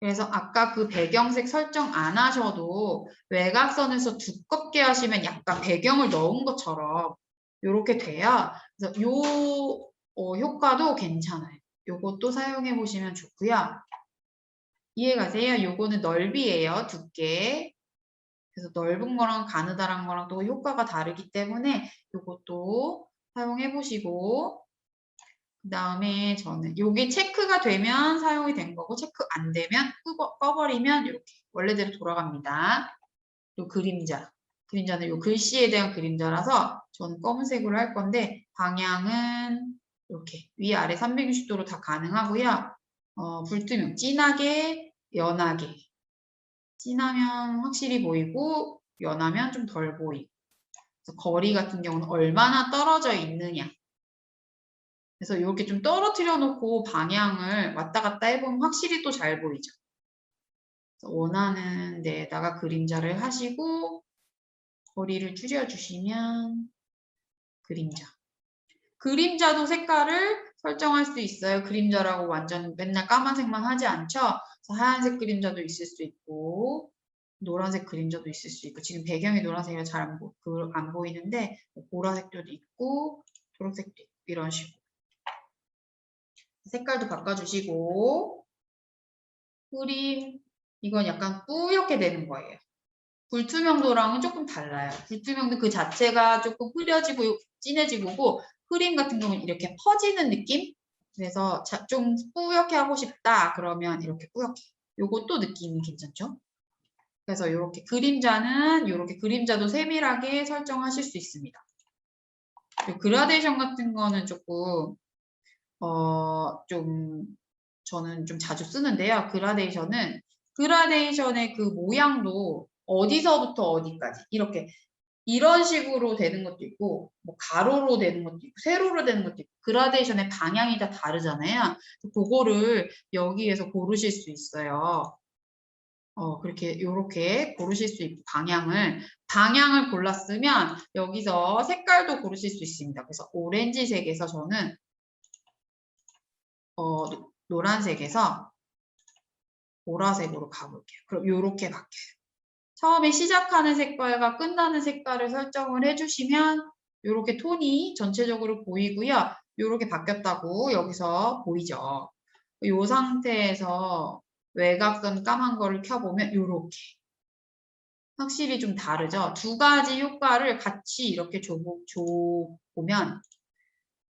Speaker 1: 그래서 아까 그 배경색 설정 안 하셔도 외곽선에서 두껍게 하시면 약간 배경을 넣은 것처럼 이렇게 돼요. 그래서 요 효과도 괜찮아요. 요것도 사용해 보시면 좋고요. 이해가세요? 요거는 넓이에요. 두께. 그래서 넓은 거랑 가느다란 거랑 또 효과가 다르기 때문에 이것도 사용해 보시고 그 다음에 저는 요게 체크가 되면 사용이 된 거고 체크 안 되면 꺼버리면 이렇게 원래대로 돌아갑니다. 요 그림자는 요 글씨에 대한 그림자라서 저는 검은색으로 할 건데 방향은 이렇게 위아래 360도로 다 가능하고요. 불투명 진하게 연하게. 진하면 확실히 보이고 연하면 좀 덜 보이고. 그래서 거리 같은 경우는 얼마나 떨어져 있느냐. 그래서 이렇게 좀 떨어뜨려 놓고 방향을 왔다 갔다 해보면 확실히 또 잘 보이죠. 그래서 원하는 데에다가 그림자를 하시고 거리를 줄여주시면 그림자. 그림자도 색깔을 설정할 수 있어요. 그림자라고 완전 맨날 까만색만 하지 않죠. 그래서 하얀색 그림자도 있을 수 있고 노란색 그림자도 있을 수 있고 지금 배경이 노란색이라 잘 안 보이는데 보라색도 있고 초록색도 있고 이런 식으로 색깔도 바꿔주시고 그림 이건 약간 뿌옇게 되는 거예요. 불투명도랑은 조금 달라요. 불투명도 그 자체가 조금 흐려지고 진해지고 흐림 같은 경우는 이렇게 퍼지는 느낌? 그래서 좀 뿌옇게 하고 싶다 그러면 이렇게 뿌옇게 요것도 느낌이 괜찮죠? 그래서 이렇게 그림자는 이렇게 그림자도 세밀하게 설정하실 수 있습니다. 그라데이션 같은 거는 조금 좀 저는 좀 자주 쓰는데요. 그라데이션의 그 모양도 어디서부터 어디까지 이렇게 이런 식으로 되는 것도 있고 뭐 가로로 되는 것도 있고 세로로 되는 것도 있고 그라데이션의 방향이 다 다르잖아요. 그거를 여기에서 고르실 수 있어요. 그렇게 요렇게 고르실 수 있고 방향을 골랐으면 여기서 색깔도 고르실 수 있습니다. 그래서 오렌지색에서 저는 노란색에서 보라색으로 가볼게요. 그럼 요렇게 바뀌어요. 처음에 시작하는 색깔과 끝나는 색깔을 설정을 해주시면 요렇게 톤이 전체적으로 보이고요. 요렇게 바뀌었다고 여기서 보이죠. 이 상태에서 외곽선 까만 거를 켜보면 요렇게 확실히 좀 다르죠. 두 가지 효과를 같이 이렇게 줘보면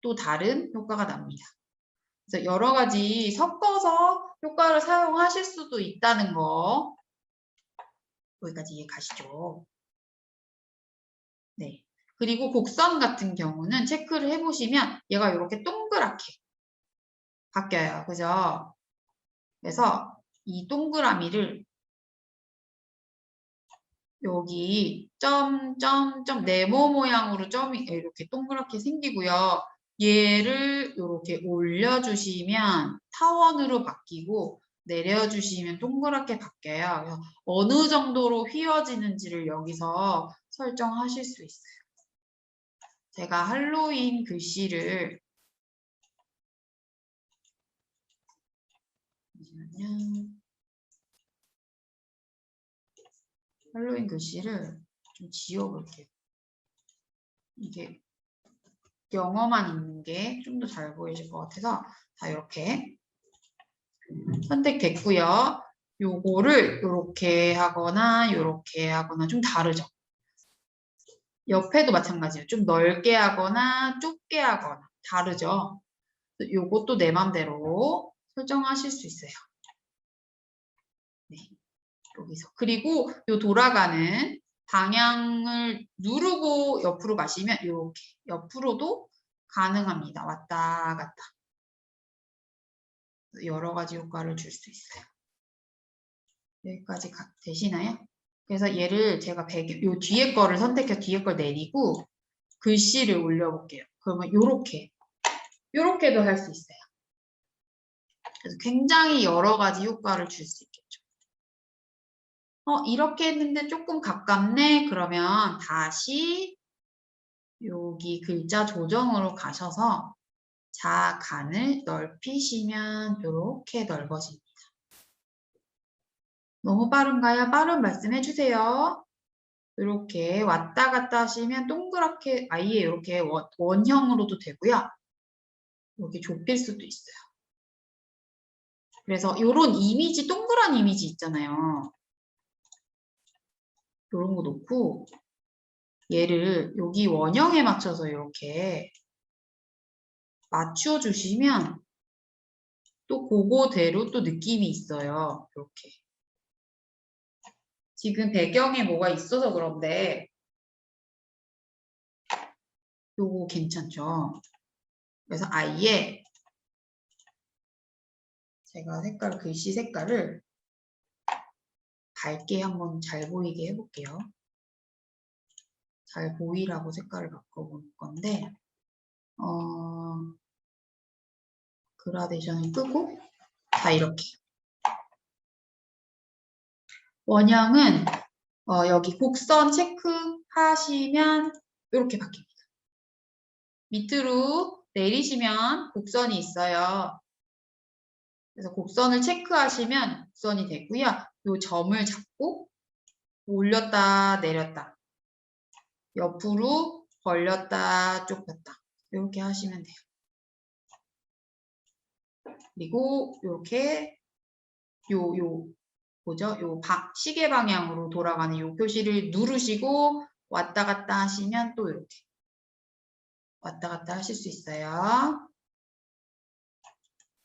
Speaker 1: 또 다른 효과가 납니다. 그래서 여러 가지 섞어서 효과를 사용하실 수도 있다는 거 여기까지 이해 가시죠? 네. 그리고 곡선 같은 경우는 체크를 해보시면 얘가 이렇게 동그랗게 바뀌어요. 그죠? 그래서 이 동그라미를 여기 네모 모양으로 점이 이렇게 동그랗게 생기고요. 얘를 이렇게 올려주시면 타원으로 바뀌고 내려주시면 동그랗게 바뀌어요. 그래서 어느 정도로 휘어지는지를 여기서 설정하실 수 있어요. 제가 할로윈 글씨를 잠시만요. 할로윈 글씨를 좀 지워볼게요. 이게 영어만 있는 게 좀 더 잘 보이실 것 같아서 다 이렇게 선택됐고요. 요거를 이렇게 하거나 이렇게 하거나 좀 다르죠. 옆에도 마찬가지예요. 좀 넓게 하거나 좁게 하거나 다르죠. 요것도 내 맘대로 설정하실 수 있어요. 네, 여기서. 그리고 요 돌아가는 방향을 누르고 옆으로 가시면 이렇게 옆으로도 가능합니다. 왔다 갔다. 여러 가지 효과를 줄 수 있어요. 여기까지 되시나요? 그래서 얘를 제가 요 뒤에 거를 선택해서 뒤에 걸 내리고 글씨를 올려볼게요. 그러면 요렇게도 할 수 있어요. 그래서 굉장히 여러 가지 효과를 줄 수 있겠죠. 이렇게 했는데 조금 가깝네? 그러면 다시 여기 글자 조정으로 가셔서 자간을 넓히시면 이렇게 넓어집니다. 너무 빠른가요? 빠른 말씀해 주세요. 이렇게 왔다 갔다 하시면 동그랗게 아예 이렇게 원형으로도 되고요. 이렇게 좁힐 수도 있어요. 그래서 이런 이미지, 동그란 이미지 있잖아요. 이런 거 놓고 얘를 여기 원형에 맞춰서 이렇게 맞춰 주시면 또 그거대로 또 느낌이 있어요. 이렇게. 지금 배경에 뭐가 있어서 그런데 요거 괜찮죠? 그래서 아예 제가 글씨 색깔을 밝게 한번 잘 보이게 해볼게요. 잘 보이라고 색깔을 바꿔볼 건데 그라데이션을 끄고 자 이렇게 원형은 여기 곡선 체크하시면 이렇게 바뀝니다. 밑으로 내리시면 곡선이 있어요. 그래서 곡선을 체크하시면 곡선이 되고요. 이 점을 잡고 올렸다 내렸다 옆으로 벌렸다 좁혔다 이렇게 하시면 돼요. 그리고 이렇게 시계 방향으로 돌아가는 요 표시를 누르시고 왔다 갔다 하시면 또 이렇게 왔다 갔다 하실 수 있어요.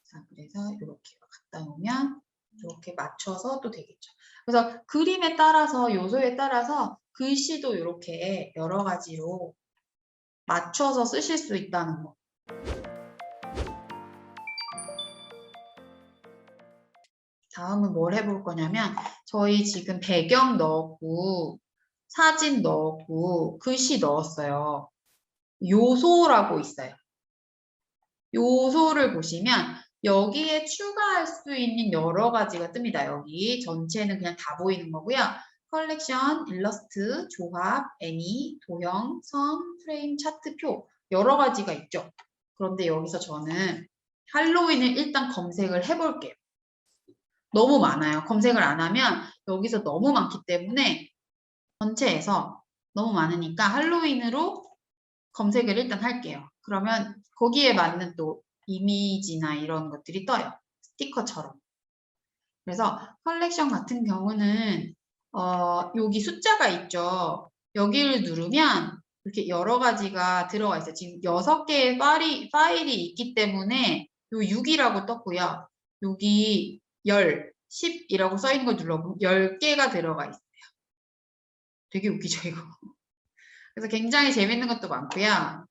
Speaker 1: 자, 그래서 이렇게 갖다 놓으면 이렇게 맞춰서 또 되겠죠. 그래서 그림에 따라서 요소에 따라서 글씨도 이렇게 여러 가지로 맞춰서 쓰실 수 있다는 거. 다음은 뭘 해볼 거냐면 저희 지금 배경 넣었고 사진 넣었고 글씨 넣었어요. 요소라고 있어요. 요소를 보시면 여기에 추가할 수 있는 여러 가지가 뜹니다. 여기 전체는 그냥 다 보이는 거고요. 컬렉션, 일러스트, 조합, 애니, 도형, 선, 프레임, 차트, 표 여러 가지가 있죠. 그런데 여기서 저는 할로윈을 일단 검색을 해볼게요. 너무 많아요. 검색을 안 하면 여기서 너무 많기 때문에 전체에서 너무 많으니까 할로윈으로 검색을 일단 할게요. 그러면 거기에 맞는 또 이미지나 이런 것들이 떠요. 스티커처럼. 그래서 컬렉션 같은 경우는 여기 숫자가 있죠. 여기를 누르면 이렇게 여러 가지가 들어가 있어요. 지금 6개의 파일이 있기 때문에 요 6이라고 떴고요. 여기 10이라고 써 있는 걸 눌러보면 10개가 들어가 있어요. 되게 웃기죠, 이거. 그래서 굉장히 재밌는 것도 많고요.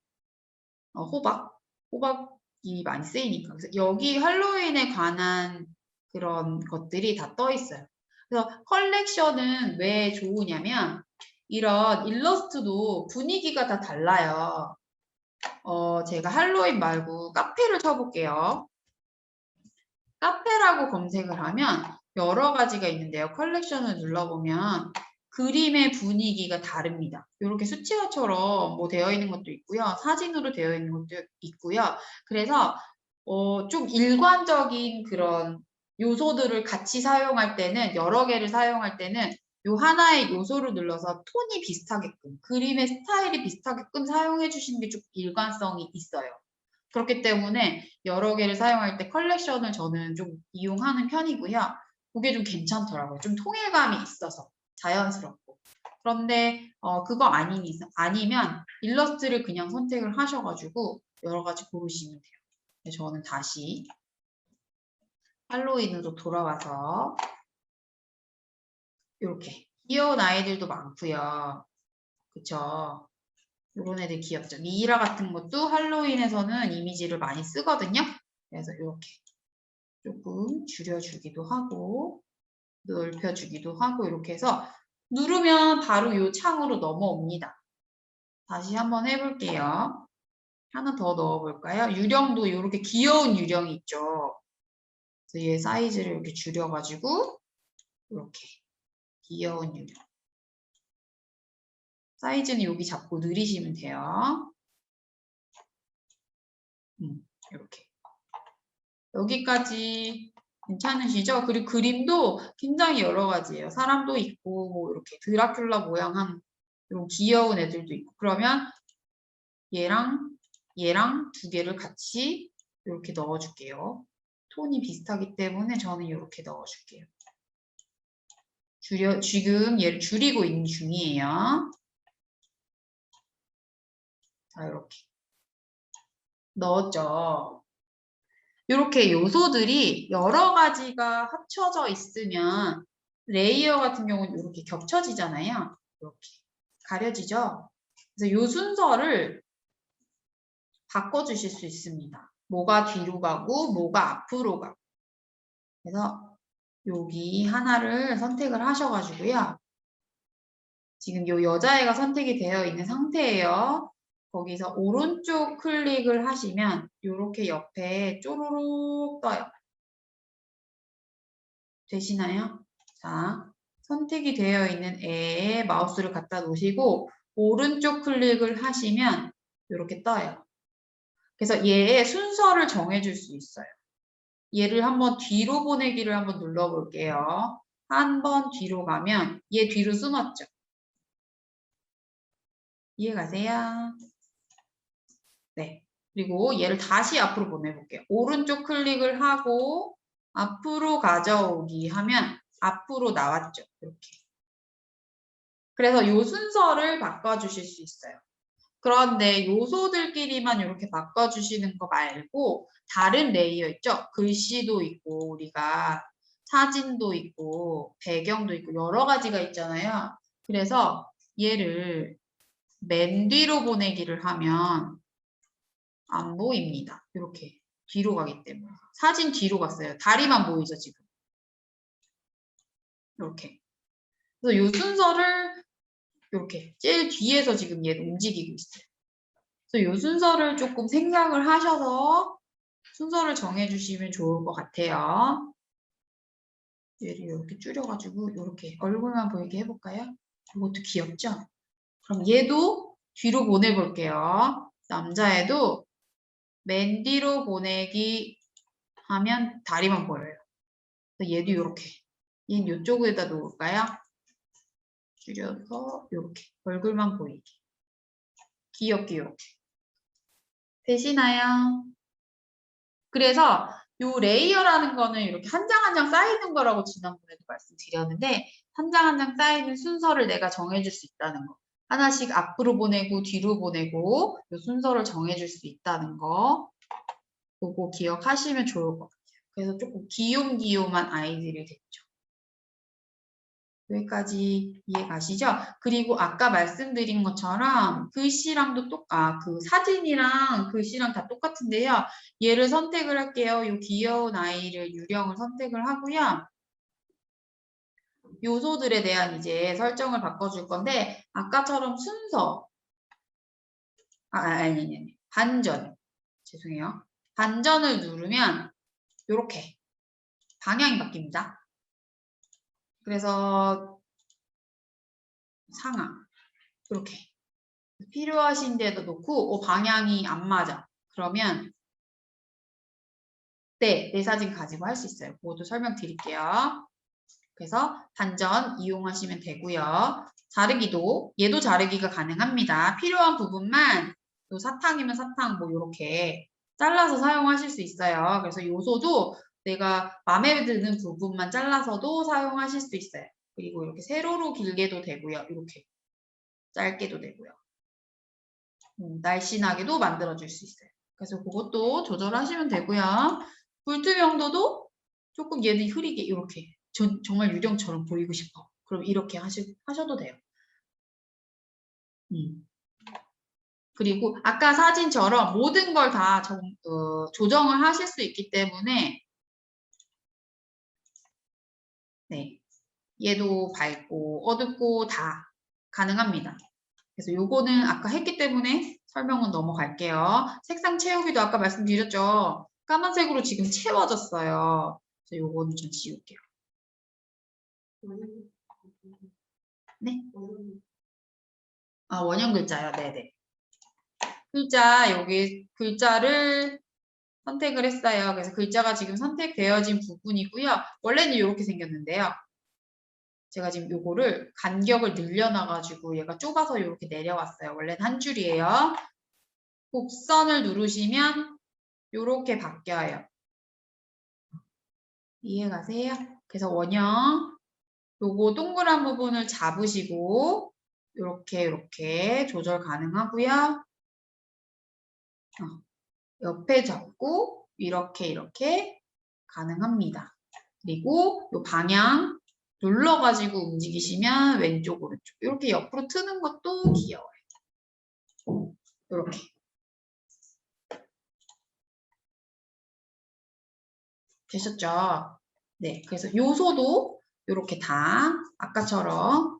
Speaker 1: 호박이 많이 쓰이니까. 그래서 여기 할로윈에 관한 그런 것들이 다 떠 있어요. 그래서 컬렉션은 왜 좋으냐면 이런 일러스트도 분위기가 다 달라요. 제가 할로윈 말고 카페를 쳐볼게요. 카페라고 검색을 하면 여러 가지가 있는데요. 컬렉션을 눌러보면 그림의 분위기가 다릅니다. 이렇게 수치화처럼 뭐 되어 있는 것도 있고요. 사진으로 되어 있는 것도 있고요. 그래서 좀 일관적인 그런 요소들을 같이 사용할 때는 여러 개를 사용할 때는 요 하나의 요소를 눌러서 톤이 비슷하게끔 그림의 스타일이 비슷하게끔 사용해 주시는 게 좀 일관성이 있어요. 그렇기 때문에 여러 개를 사용할 때 컬렉션을 저는 좀 이용하는 편이고요. 그게 좀 괜찮더라고요. 좀 통일감이 있어서 자연스럽고. 그런데 그거 아니면 일러스트를 그냥 선택을 하셔가지고 여러 가지 고르시면 돼요. 저는 다시 할로윈으로 돌아와서 이렇게 귀여운 아이들도 많고요. 그쵸? 이런 애들 귀엽죠. 미이라 같은 것도 할로윈에서는 이미지를 많이 쓰거든요. 그래서 이렇게 조금 줄여주기도 하고 넓혀주기도 하고 이렇게 해서 누르면 바로 이 창으로 넘어옵니다. 다시 한번 해볼게요. 하나 더 넣어볼까요? 유령도 이렇게 귀여운 유령이 있죠. 그래서 얘 사이즈를 이렇게 줄여가지고 이렇게 귀여운 유령. 사이즈는 여기 잡고 늘리시면 돼요. 이렇게. 여기까지 괜찮으시죠? 그리고 그림도 굉장히 여러 가지예요. 사람도 있고 뭐 이렇게 드라큘라 모양한 이런 귀여운 애들도 있고 그러면 얘랑 두 개를 같이 이렇게 넣어줄게요. 톤이 비슷하기 때문에 저는 이렇게 넣어줄게요. 지금 얘를 줄이고 있는 중이에요. 자, 이렇게 넣었죠. 이렇게 요소들이 여러 가지가 합쳐져 있으면 레이어 같은 경우는 이렇게 겹쳐지잖아요. 이렇게 가려지죠. 그래서 요 순서를 바꿔주실 수 있습니다. 뭐가 뒤로 가고 뭐가 앞으로 가고. 그래서 여기 하나를 선택을 하셔가지고요. 지금 요 여자애가 선택이 되어 있는 상태예요. 거기서 오른쪽 클릭을 하시면 이렇게 옆에 쪼로록 떠요. 되시나요? 자, 선택이 되어 있는 애에 마우스를 갖다 놓으시고 오른쪽 클릭을 하시면 이렇게 떠요. 그래서 얘의 순서를 정해줄 수 있어요. 얘를 한번 뒤로 보내기를 한번 눌러볼게요. 한 번 뒤로 가면 얘 뒤로 숨었죠? 이해가세요? 네. 그리고 얘를 다시 앞으로 보내볼게요. 오른쪽 클릭을 하고 앞으로 가져오기 하면 앞으로 나왔죠. 이렇게. 그래서 이 순서를 바꿔주실 수 있어요. 그런데 요소들끼리만 이렇게 바꿔주시는 거 말고 다른 레이어 있죠? 글씨도 있고 우리가 사진도 있고 배경도 있고 여러 가지가 있잖아요. 그래서 얘를 맨 뒤로 보내기를 하면 안 보입니다. 이렇게 뒤로 가기 때문에. 사진 뒤로 갔어요. 다리만 보이죠, 지금. 이렇게. 그래서 이 순서를 이렇게 제일 뒤에서 지금 얘 움직이고 있어요. 그래서 이 순서를 조금 생각을 하셔서 순서를 정해주시면 좋을 것 같아요. 얘를 이렇게 줄여가지고 이렇게 얼굴만 보이게 해볼까요? 이것도 귀엽죠? 그럼 얘도 뒤로 보내볼게요. 남자애도 맨 뒤로 보내기 하면 다리만 보여요. 얘도 이렇게. 얘는 이쪽에다 놓을까요? 줄여서 이렇게 얼굴만 보이게. 귀엽게 이렇게. 되시나요? 그래서 요 레이어라는 거는 이렇게 한 장 한 장 쌓이는 거라고 지난번에도 말씀드렸는데 한 장 한 장 쌓이는 순서를 내가 정해줄 수 있다는 거. 하나씩 앞으로 보내고 뒤로 보내고 요 순서를 정해줄 수 있다는 거 보고 기억하시면 좋을 것 같아요. 그래서 조금 귀욤귀욤한 아이들이 됐죠. 여기까지 이해 가시죠? 그리고 아까 말씀드린 것처럼 글씨랑도 그 사진이랑 글씨랑 다 똑같은데요. 얘를 선택을 할게요. 이 귀여운 아이를 유령을 선택을 하고요. 요소들에 대한 이제 설정을 바꿔줄 건데 아까처럼 순서 아니 반전 죄송해요. 반전을 누르면 이렇게 방향이 바뀝니다. 그래서 상하 이렇게 필요하신 데도 놓고 방향이 안 맞아. 그러면 네, 내 사진 가지고 할 수 있어요. 그것도 설명드릴게요. 그래서 반전 이용하시면 되고요. 자르기도 얘도 자르기가 가능합니다. 필요한 부분만 또 사탕이면 사탕 뭐 이렇게 잘라서 사용하실 수 있어요. 그래서 요소도 내가 마음에 드는 부분만 잘라서도 사용하실 수 있어요. 그리고 이렇게 세로로 길게도 되고요. 이렇게 짧게도 되고요. 날씬하게도 만들어줄 수 있어요. 그래서 그것도 조절하시면 되고요. 불투명도도 조금 얘는 흐리게 이렇게 정말 유령처럼 보이고 싶어. 그럼 이렇게 하셔도 돼요. 그리고 아까 사진처럼 모든 걸 다 조정을 하실 수 있기 때문에 네, 얘도 밝고 어둡고 다 가능합니다. 그래서 요거는 아까 했기 때문에 설명은 넘어갈게요. 색상 채우기도 아까 말씀드렸죠. 까만색으로 지금 채워졌어요. 그래서 요거는 좀 지울게요. 네? 아, 원형 글자요. 네네. 글자, 여기 글자를 선택을 했어요. 그래서 글자가 지금 선택되어진 부분이고요. 원래는 이렇게 생겼는데요. 제가 지금 요거를 간격을 늘려놔가지고 얘가 좁아서 이렇게 내려왔어요. 원래는 한 줄이에요. 곡선을 누르시면 이렇게 바뀌어요. 이해가세요? 그래서 원형 요거 동그란 부분을 잡으시고 이렇게 조절 가능하고요. 옆에 잡고 이렇게 가능합니다. 그리고 요 방향 눌러가지고 움직이시면 왼쪽 오른쪽 이렇게 옆으로 트는 것도 귀여워요. 이렇게 되셨죠? 네, 그래서 요소도 이렇게 다 아까처럼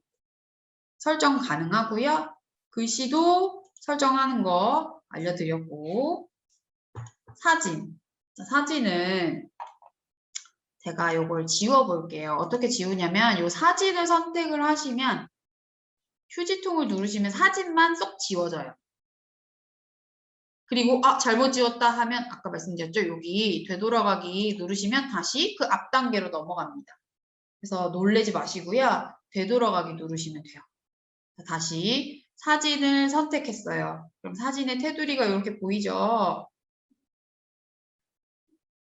Speaker 1: 설정 가능하고요. 글씨도 설정하는 거 알려드렸고, 사진. 사진은 제가 이걸 지워볼게요. 어떻게 지우냐면 이 사진을 선택을 하시면 휴지통을 누르시면 사진만 쏙 지워져요. 그리고 잘못 지웠다 하면 아까 말씀드렸죠. 여기 되돌아가기 누르시면 다시 그 앞 단계로 넘어갑니다. 그래서 놀라지 마시고요. 되돌아가기 누르시면 돼요. 다시 사진을 선택했어요. 그럼 사진의 테두리가 이렇게 보이죠?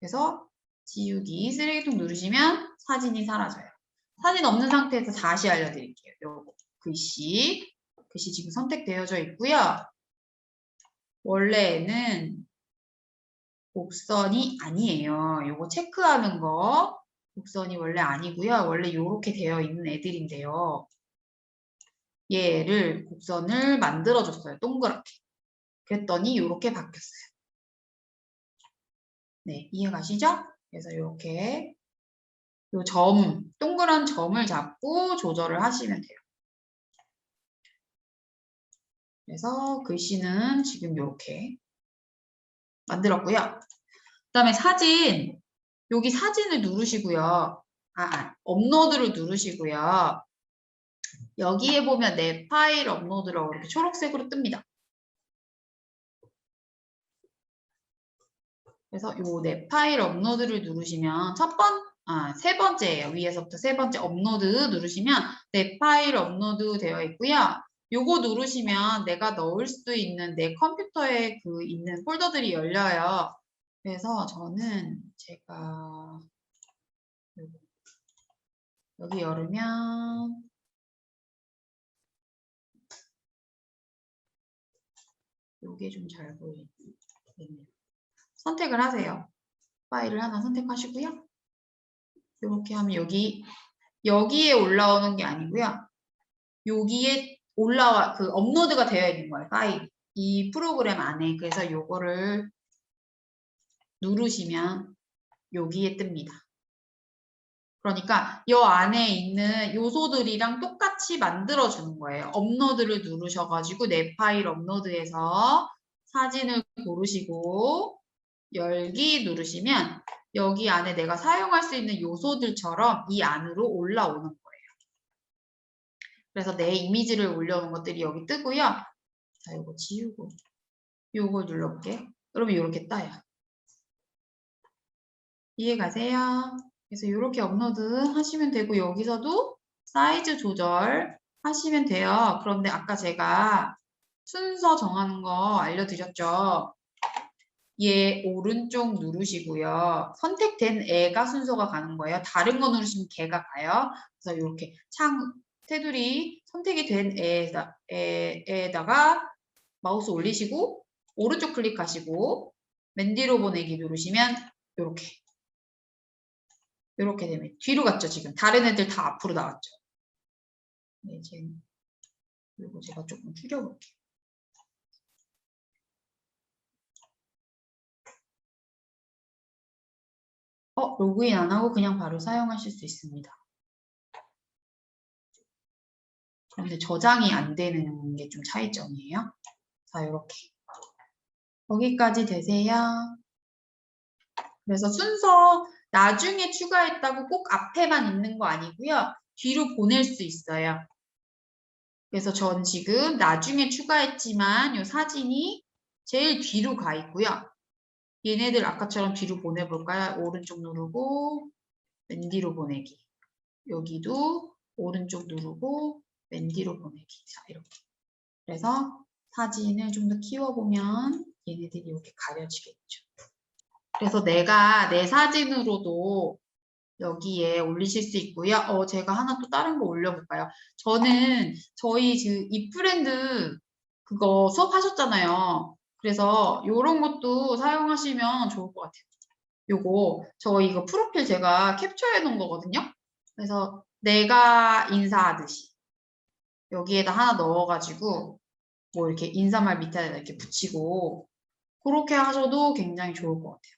Speaker 1: 그래서 지우기 쓰레기통 누르시면 사진이 사라져요. 사진 없는 상태에서 다시 알려드릴게요. 요거 글씨 지금 선택되어져 있고요. 원래는 곡선이 아니에요. 요거 체크하는 거 곡선이 원래 아니고요. 원래 이렇게 되어 있는 애들인데요. 얘를 곡선을 만들어줬어요. 동그랗게. 그랬더니 이렇게 바뀌었어요. 네, 이해가시죠? 그래서 이렇게 요 동그란 점을 잡고 조절을 하시면 돼요. 그래서 글씨는 지금 이렇게 만들었고요. 그 다음에 사진, 여기 사진을 누르시고요. 업로드를 누르시고요. 여기에 보면 내 파일 업로드라고 이렇게 초록색으로 뜹니다. 그래서 요 내 파일 업로드를 누르시면 세 번째예요. 위에서부터 세 번째 업로드 누르시면 내 파일 업로드 되어 있고요. 요거 누르시면 내가 넣을 수 있는 내 컴퓨터에 있는 폴더들이 열려요. 그래서 저는 제가 여기 열으면 요게 좀 잘 보이네요. 선택을 하세요. 파일을 하나 선택하시고요. 이렇게 하면 여기에 올라오는 게 아니고요. 여기에 업로드가 되어 있는 거예요. 파일. 이 프로그램 안에. 그래서 요거를 누르시면 여기에 뜹니다. 그러니까 이 안에 있는 요소들이랑 똑같이 만들어주는 거예요. 업로드를 누르셔가지고 내 파일 업로드해서 사진을 고르시고 열기 누르시면 여기 안에 내가 사용할 수 있는 요소들처럼 이 안으로 올라오는 거예요. 그래서 내 이미지를 올려놓은 것들이 여기 뜨고요. 자, 이거 지우고 요걸 눌러볼게요. 그러면 이렇게 떠요. 이해 가세요? 그래서 이렇게 업로드 하시면 되고 여기서도 사이즈 조절 하시면 돼요. 그런데 아까 제가 순서 정하는 거 알려드렸죠. 얘 오른쪽 누르시고요. 선택된 애가 순서가 가는 거예요. 다른 거 누르시면 걔가 가요. 그래서 이렇게 테두리 선택이 된 애에다가 마우스 올리시고 오른쪽 클릭하시고 맨 뒤로 보내기 누르시면 이렇게 되면 뒤로 갔죠. 지금 다른 애들 다 앞으로 나왔죠. 네, 그리고 제가 조금 줄여볼게요. 로그인 안 하고 그냥 바로 사용하실 수 있습니다. 그런데 저장이 안 되는 게 좀 차이점이에요. 자, 이렇게. 거기까지 되세요. 그래서 순서 나중에 추가했다고 꼭 앞에만 있는 거 아니고요. 뒤로 보낼 수 있어요. 그래서 전 지금 나중에 추가했지만 이 사진이 제일 뒤로 가 있고요. 얘네들 아까처럼 뒤로 보내볼까요? 오른쪽 누르고 맨 뒤로 보내기. 여기도 오른쪽 누르고 맨 뒤로 보내기. 자, 이렇게. 그래서 사진을 좀 더 키워보면 얘네들이 이렇게 가려지겠죠. 그래서 내가 내 사진으로도 여기에 올리실 수 있고요. 제가 하나 또 다른 거 올려볼까요? 저는 저희 지금 입브랜드 그거 수업하셨잖아요. 그래서 이런 것도 사용하시면 좋을 것 같아요. 저 이거 프로필 제가 캡처해 놓은 거거든요. 그래서 내가 인사하듯이 여기에다 하나 넣어가지고 뭐 이렇게 인사말 밑에다 이렇게 붙이고 그렇게 하셔도 굉장히 좋을 것 같아요.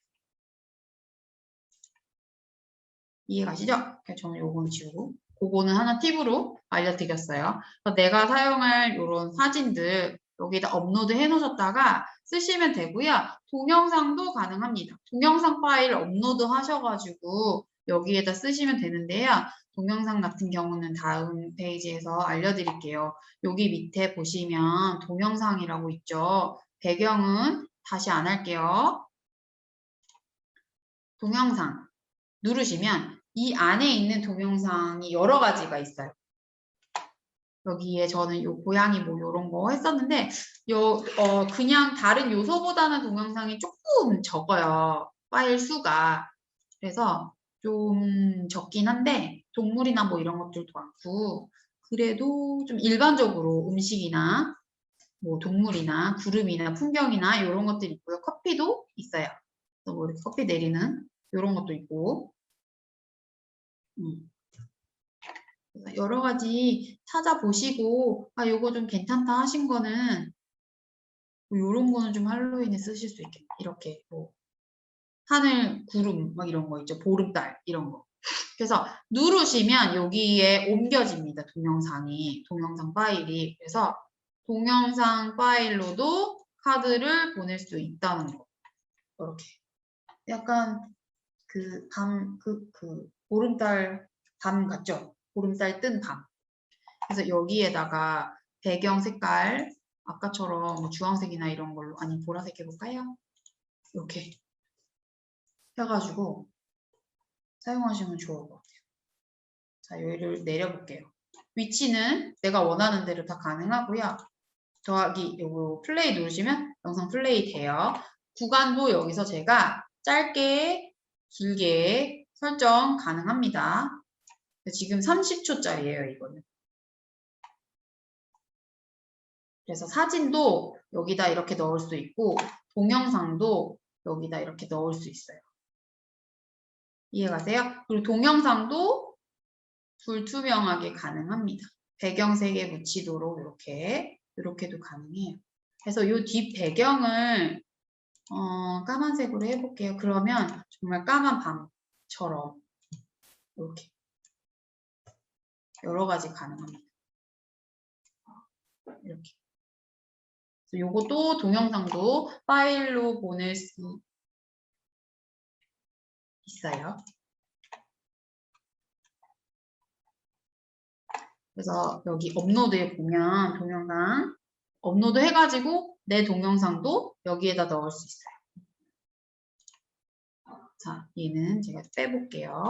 Speaker 1: 이해가시죠? 저는 요거는 지우고 그거는 하나 팁으로 알려드렸어요. 그래서 내가 사용할 요런 사진들 여기다 업로드 해 놓으셨다가 쓰시면 되고요. 동영상도 가능합니다. 동영상 파일 업로드 하셔가지고 여기에다 쓰시면 되는데요. 동영상 같은 경우는 다음 페이지에서 알려드릴게요. 여기 밑에 보시면 동영상이라고 있죠. 배경은 다시 안 할게요. 동영상 누르시면 이 안에 있는 동영상이 여러 가지가 있어요. 여기에 저는 요 고양이 뭐 요런 거 했었는데 그냥 다른 요소보다는 동영상이 조금 적어요. 파일 수가. 그래서 좀 적긴 한데 동물이나 뭐 이런 것들도 많고 그래도 좀 일반적으로 음식이나 뭐 동물이나 구름이나 풍경이나 이런 것들이 있고요. 커피도 있어요. 또 뭐 이렇게 커피 내리는 이런 것도 있고 여러 가지 찾아보시고 아 요거 좀 괜찮다 하신 거는 뭐 요런 거는 좀 할로윈에 쓰실 수 있겠네. 이렇게 뭐 하늘, 구름 막 이런 거 있죠. 보름달 이런 거. 그래서 누르시면 여기에 옮겨집니다. 동영상 파일이. 그래서 동영상 파일로도 카드를 보낼 수 있다는 거. 이렇게. 약간 보름달 밤 같죠? 보름달 뜬 밤. 그래서 여기에다가 배경 색깔 아까처럼 뭐 주황색이나 이런 걸로 아니 보라색 해볼까요? 이렇게 해가지고 사용하시면 좋을 것 같아요. 자, 여기를 내려볼게요. 위치는 내가 원하는 대로 다 가능하고요. 더하기 요거 플레이 누르시면 영상 플레이 돼요. 구간도 여기서 제가 짧게 길게 설정 가능합니다. 지금 30초짜리예요, 이거는. 그래서 사진도 여기다 이렇게 넣을 수 있고 동영상도 여기다 이렇게 넣을 수 있어요. 이해가세요? 그리고 동영상도 불투명하게 가능합니다. 배경색에 묻히도록 이렇게도 가능해요. 그래서 이 뒷 배경을 까만색으로 해볼게요. 그러면 정말 까만 밤처럼 이렇게 여러 가지 가능합니다. 이렇게. 요것도 동영상도 파일로 보낼 수 있어요. 그래서 여기 업로드에 보면 동영상 업로드 해가지고 내 동영상도 여기에다 넣을 수 있어요. 자, 얘는 제가 빼볼게요.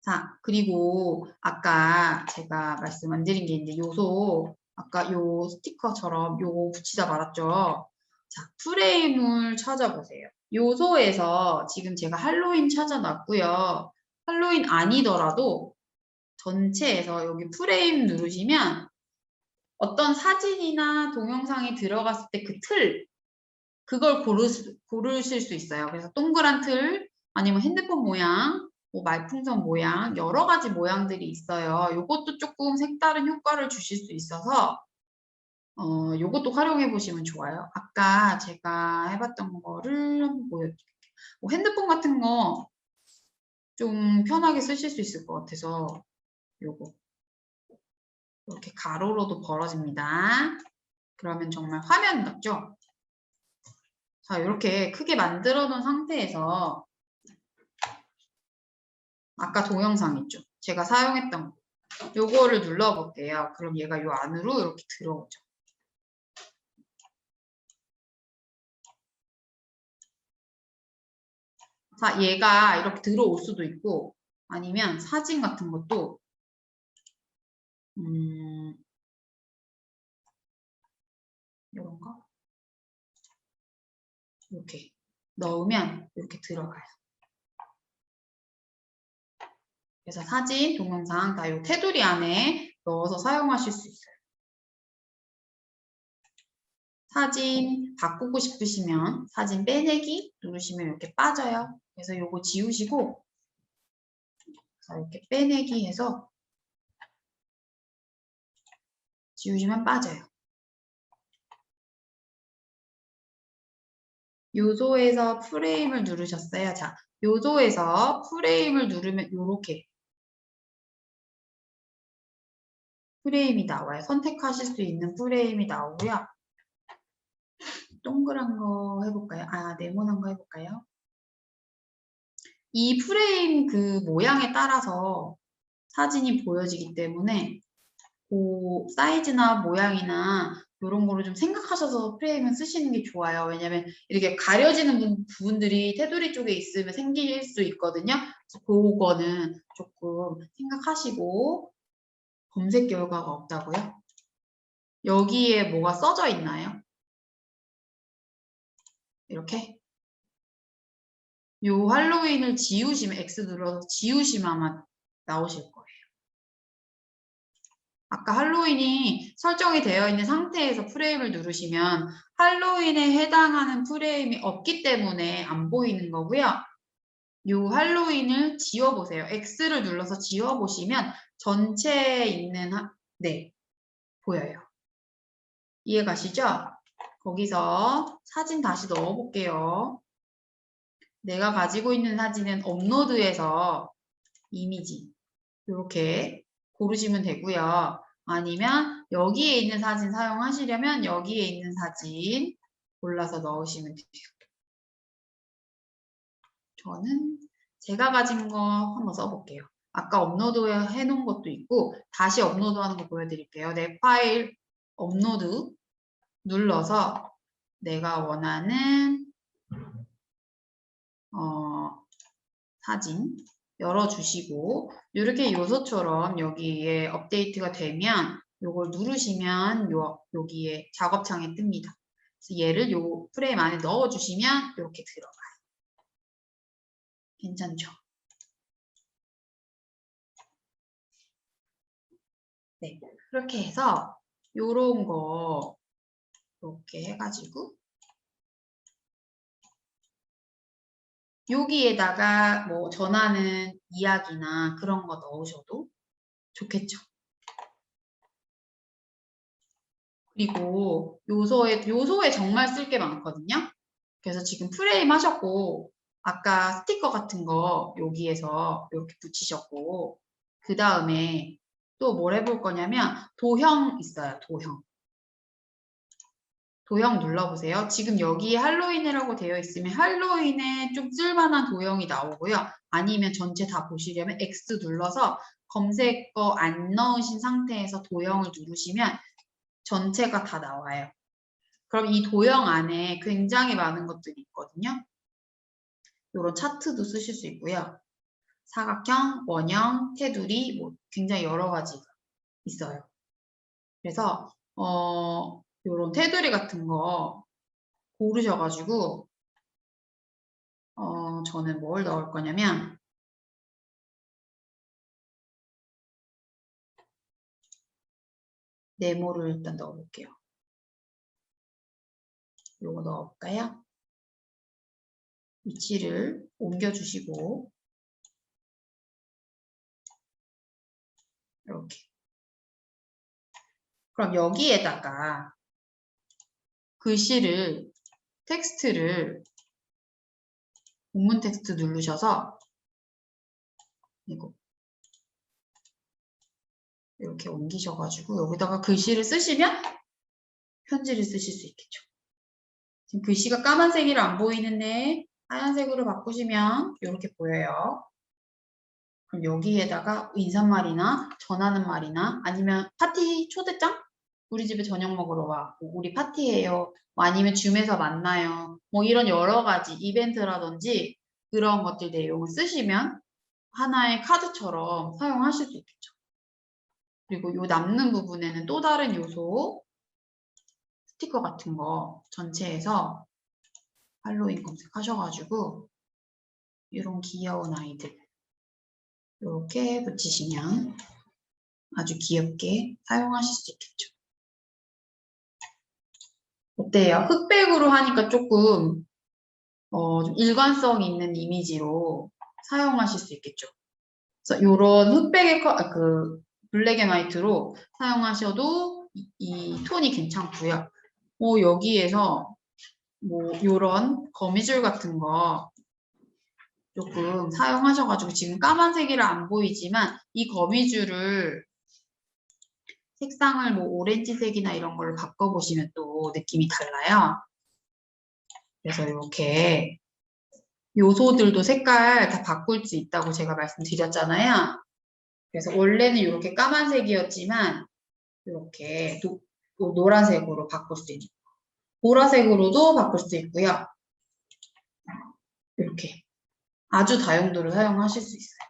Speaker 1: 자, 그리고 아까 제가 말씀 안 드린 게 있는데 요소 아까 요 스티커처럼 요거 붙이다 말았죠. 자, 프레임을 찾아보세요. 요소에서 지금 제가 할로윈 찾아놨고요. 할로윈 아니더라도 전체에서 여기 프레임 누르시면 어떤 사진이나 동영상이 들어갔을 때 그 틀, 그걸 고르실 수 있어요. 그래서 동그란 틀, 아니면 핸드폰 모양, 뭐 말풍선 모양, 여러 가지 모양들이 있어요. 이것도 조금 색다른 효과를 주실 수 있어서 요것도 활용해 보시면 좋아요. 아까 제가 해봤던 거를 한번 보여드릴게요. 뭐 핸드폰 같은 거 좀 편하게 쓰실 수 있을 것 같아서 요거 이렇게 가로로도 벌어집니다. 그러면 정말 화면 같죠? 자, 이렇게 크게 만들어 놓은 상태에서 아까 동영상 있죠? 제가 사용했던 거. 요거를 눌러볼게요. 그럼 얘가 요 안으로 이렇게 들어오죠. 자, 얘가 이렇게 들어올 수도 있고 아니면 사진 같은 것도 이런가? 이렇게 넣으면 이렇게 들어가요. 그래서 사진, 동영상 다 요 테두리 안에 넣어서 사용하실 수 있어요. 사진 바꾸고 싶으시면 사진 빼내기 누르시면 이렇게 빠져요. 그래서 요거 지우시고 자, 이렇게 빼내기 해서 지우시면 빠져요. 요소에서 프레임을 누르셨어요. 자, 요소에서 프레임을 누르면 요렇게 프레임이 나와요. 선택하실 수 있는 프레임이 나오고요. 동그란 거 해볼까요? 아, 네모난 거 해볼까요? 이 프레임 그 모양에 따라서 사진이 보여지기 때문에 그 사이즈나 모양이나 이런 거를 좀 생각하셔서 프레임을 쓰시는 게 좋아요. 왜냐면 이렇게 가려지는 부분들이 테두리 쪽에 있으면 생길 수 있거든요. 그래서 그거는 조금 생각하시고 검색 결과가 없다고요? 여기에 뭐가 써져 있나요? 이렇게 요 할로윈을 지우시면 X 눌러서 지우시면 아마 나오실 거예요. 아까 할로윈이 설정이 되어 있는 상태에서 프레임을 누르시면 할로윈에 해당하는 프레임이 없기 때문에 안 보이는 거고요. 요 할로윈을 지워보세요. X를 눌러서 지워보시면 전체에 있는 네, 보여요. 이해 가시죠? 거기서 사진 다시 넣어볼게요. 내가 가지고 있는 사진은 업로드해서 이미지 이렇게 고르시면 되고요. 아니면 여기에 있는 사진 사용하시려면 여기에 있는 사진 골라서 넣으시면 돼요. 저는 제가 가진 거 한번 써볼게요. 아까 업로드 해놓은 것도 있고 다시 업로드하는 거 보여드릴게요. 내 파일 업로드 눌러서 내가 원하는 사진 열어주시고 이렇게 요소처럼 여기에 업데이트가 되면 요걸 누르시면 여기에 작업창에 뜹니다. 그래서 얘를 요 프레임 안에 넣어주시면 이렇게 들어가요. 괜찮죠? 네, 그렇게 해서 요런 거 이렇게 해가지고 여기에다가 뭐 전하는 이야기나 그런 거 넣으셔도 좋겠죠. 그리고 요소에 정말 쓸 게 많거든요. 그래서 지금 프레임 하셨고 아까 스티커 같은 거 여기에서 이렇게 붙이셨고 그 다음에 또 뭘 해볼 거냐면 도형 있어요. 도형 눌러보세요. 지금 여기에 할로윈이라고 되어 있으면 할로윈에 좀 쓸만한 도형이 나오고요. 아니면 전체 다 보시려면 X 눌러서 검색어 안 넣으신 상태에서 도형을 누르시면 전체가 다 나와요. 그럼 이 도형 안에 굉장히 많은 것들이 있거든요. 이런 차트도 쓰실 수 있고요. 사각형, 원형, 테두리 뭐 굉장히 여러 가지가 있어요. 그래서 이런 테두리 같은 거 고르셔가지고 저는 뭘 넣을 거냐면 네모를 일단 넣어볼게요. 요거 넣어볼까요? 위치를 옮겨주시고 이렇게. 그럼 여기에다가 글씨를 텍스트를 본문 텍스트 누르셔서 이거 이렇게 옮기셔가지고 여기다가 글씨를 쓰시면 편지를 쓰실 수 있겠죠. 지금 글씨가 까만색이라 안 보이는데 하얀색으로 바꾸시면 이렇게 보여요. 그럼 여기에다가 인사말이나 전하는 말이나 아니면 파티 초대장? 우리 집에 저녁 먹으러 와. 뭐 우리 파티예요. 뭐 아니면 줌에서 만나요. 뭐 이런 여러 가지 이벤트라든지 그런 것들 내용을 쓰시면 하나의 카드처럼 사용하실 수 있겠죠. 그리고 요 남는 부분에는 또 다른 요소 스티커 같은 거 전체에서 할로윈 검색하셔가지고 이런 귀여운 아이들 이렇게 붙이시면 아주 귀엽게 사용하실 수 있겠죠. 어때요? 흑백으로 하니까 조금 좀 일관성 있는 이미지로 사용하실 수 있겠죠. 그래서 이런 흑백의 그 블랙 앤 화이트로 사용하셔도 이 톤이 괜찮고요. 여기에서 뭐 요런 거미줄 같은 거 조금 사용하셔가지고 지금 까만색이라 안 보이지만 이 거미줄을 색상을 뭐 오렌지색이나 이런 걸로 바꿔보시면 또 느낌이 달라요. 그래서 이렇게 요소들도 색깔 다 바꿀 수 있다고 제가 말씀드렸잖아요. 그래서 원래는 이렇게 까만색이었지만 이렇게 노란색으로 바꿀 수 있는 보라색으로도 바꿀 수 있고요. 이렇게 아주 다용도로 사용하실 수 있어요.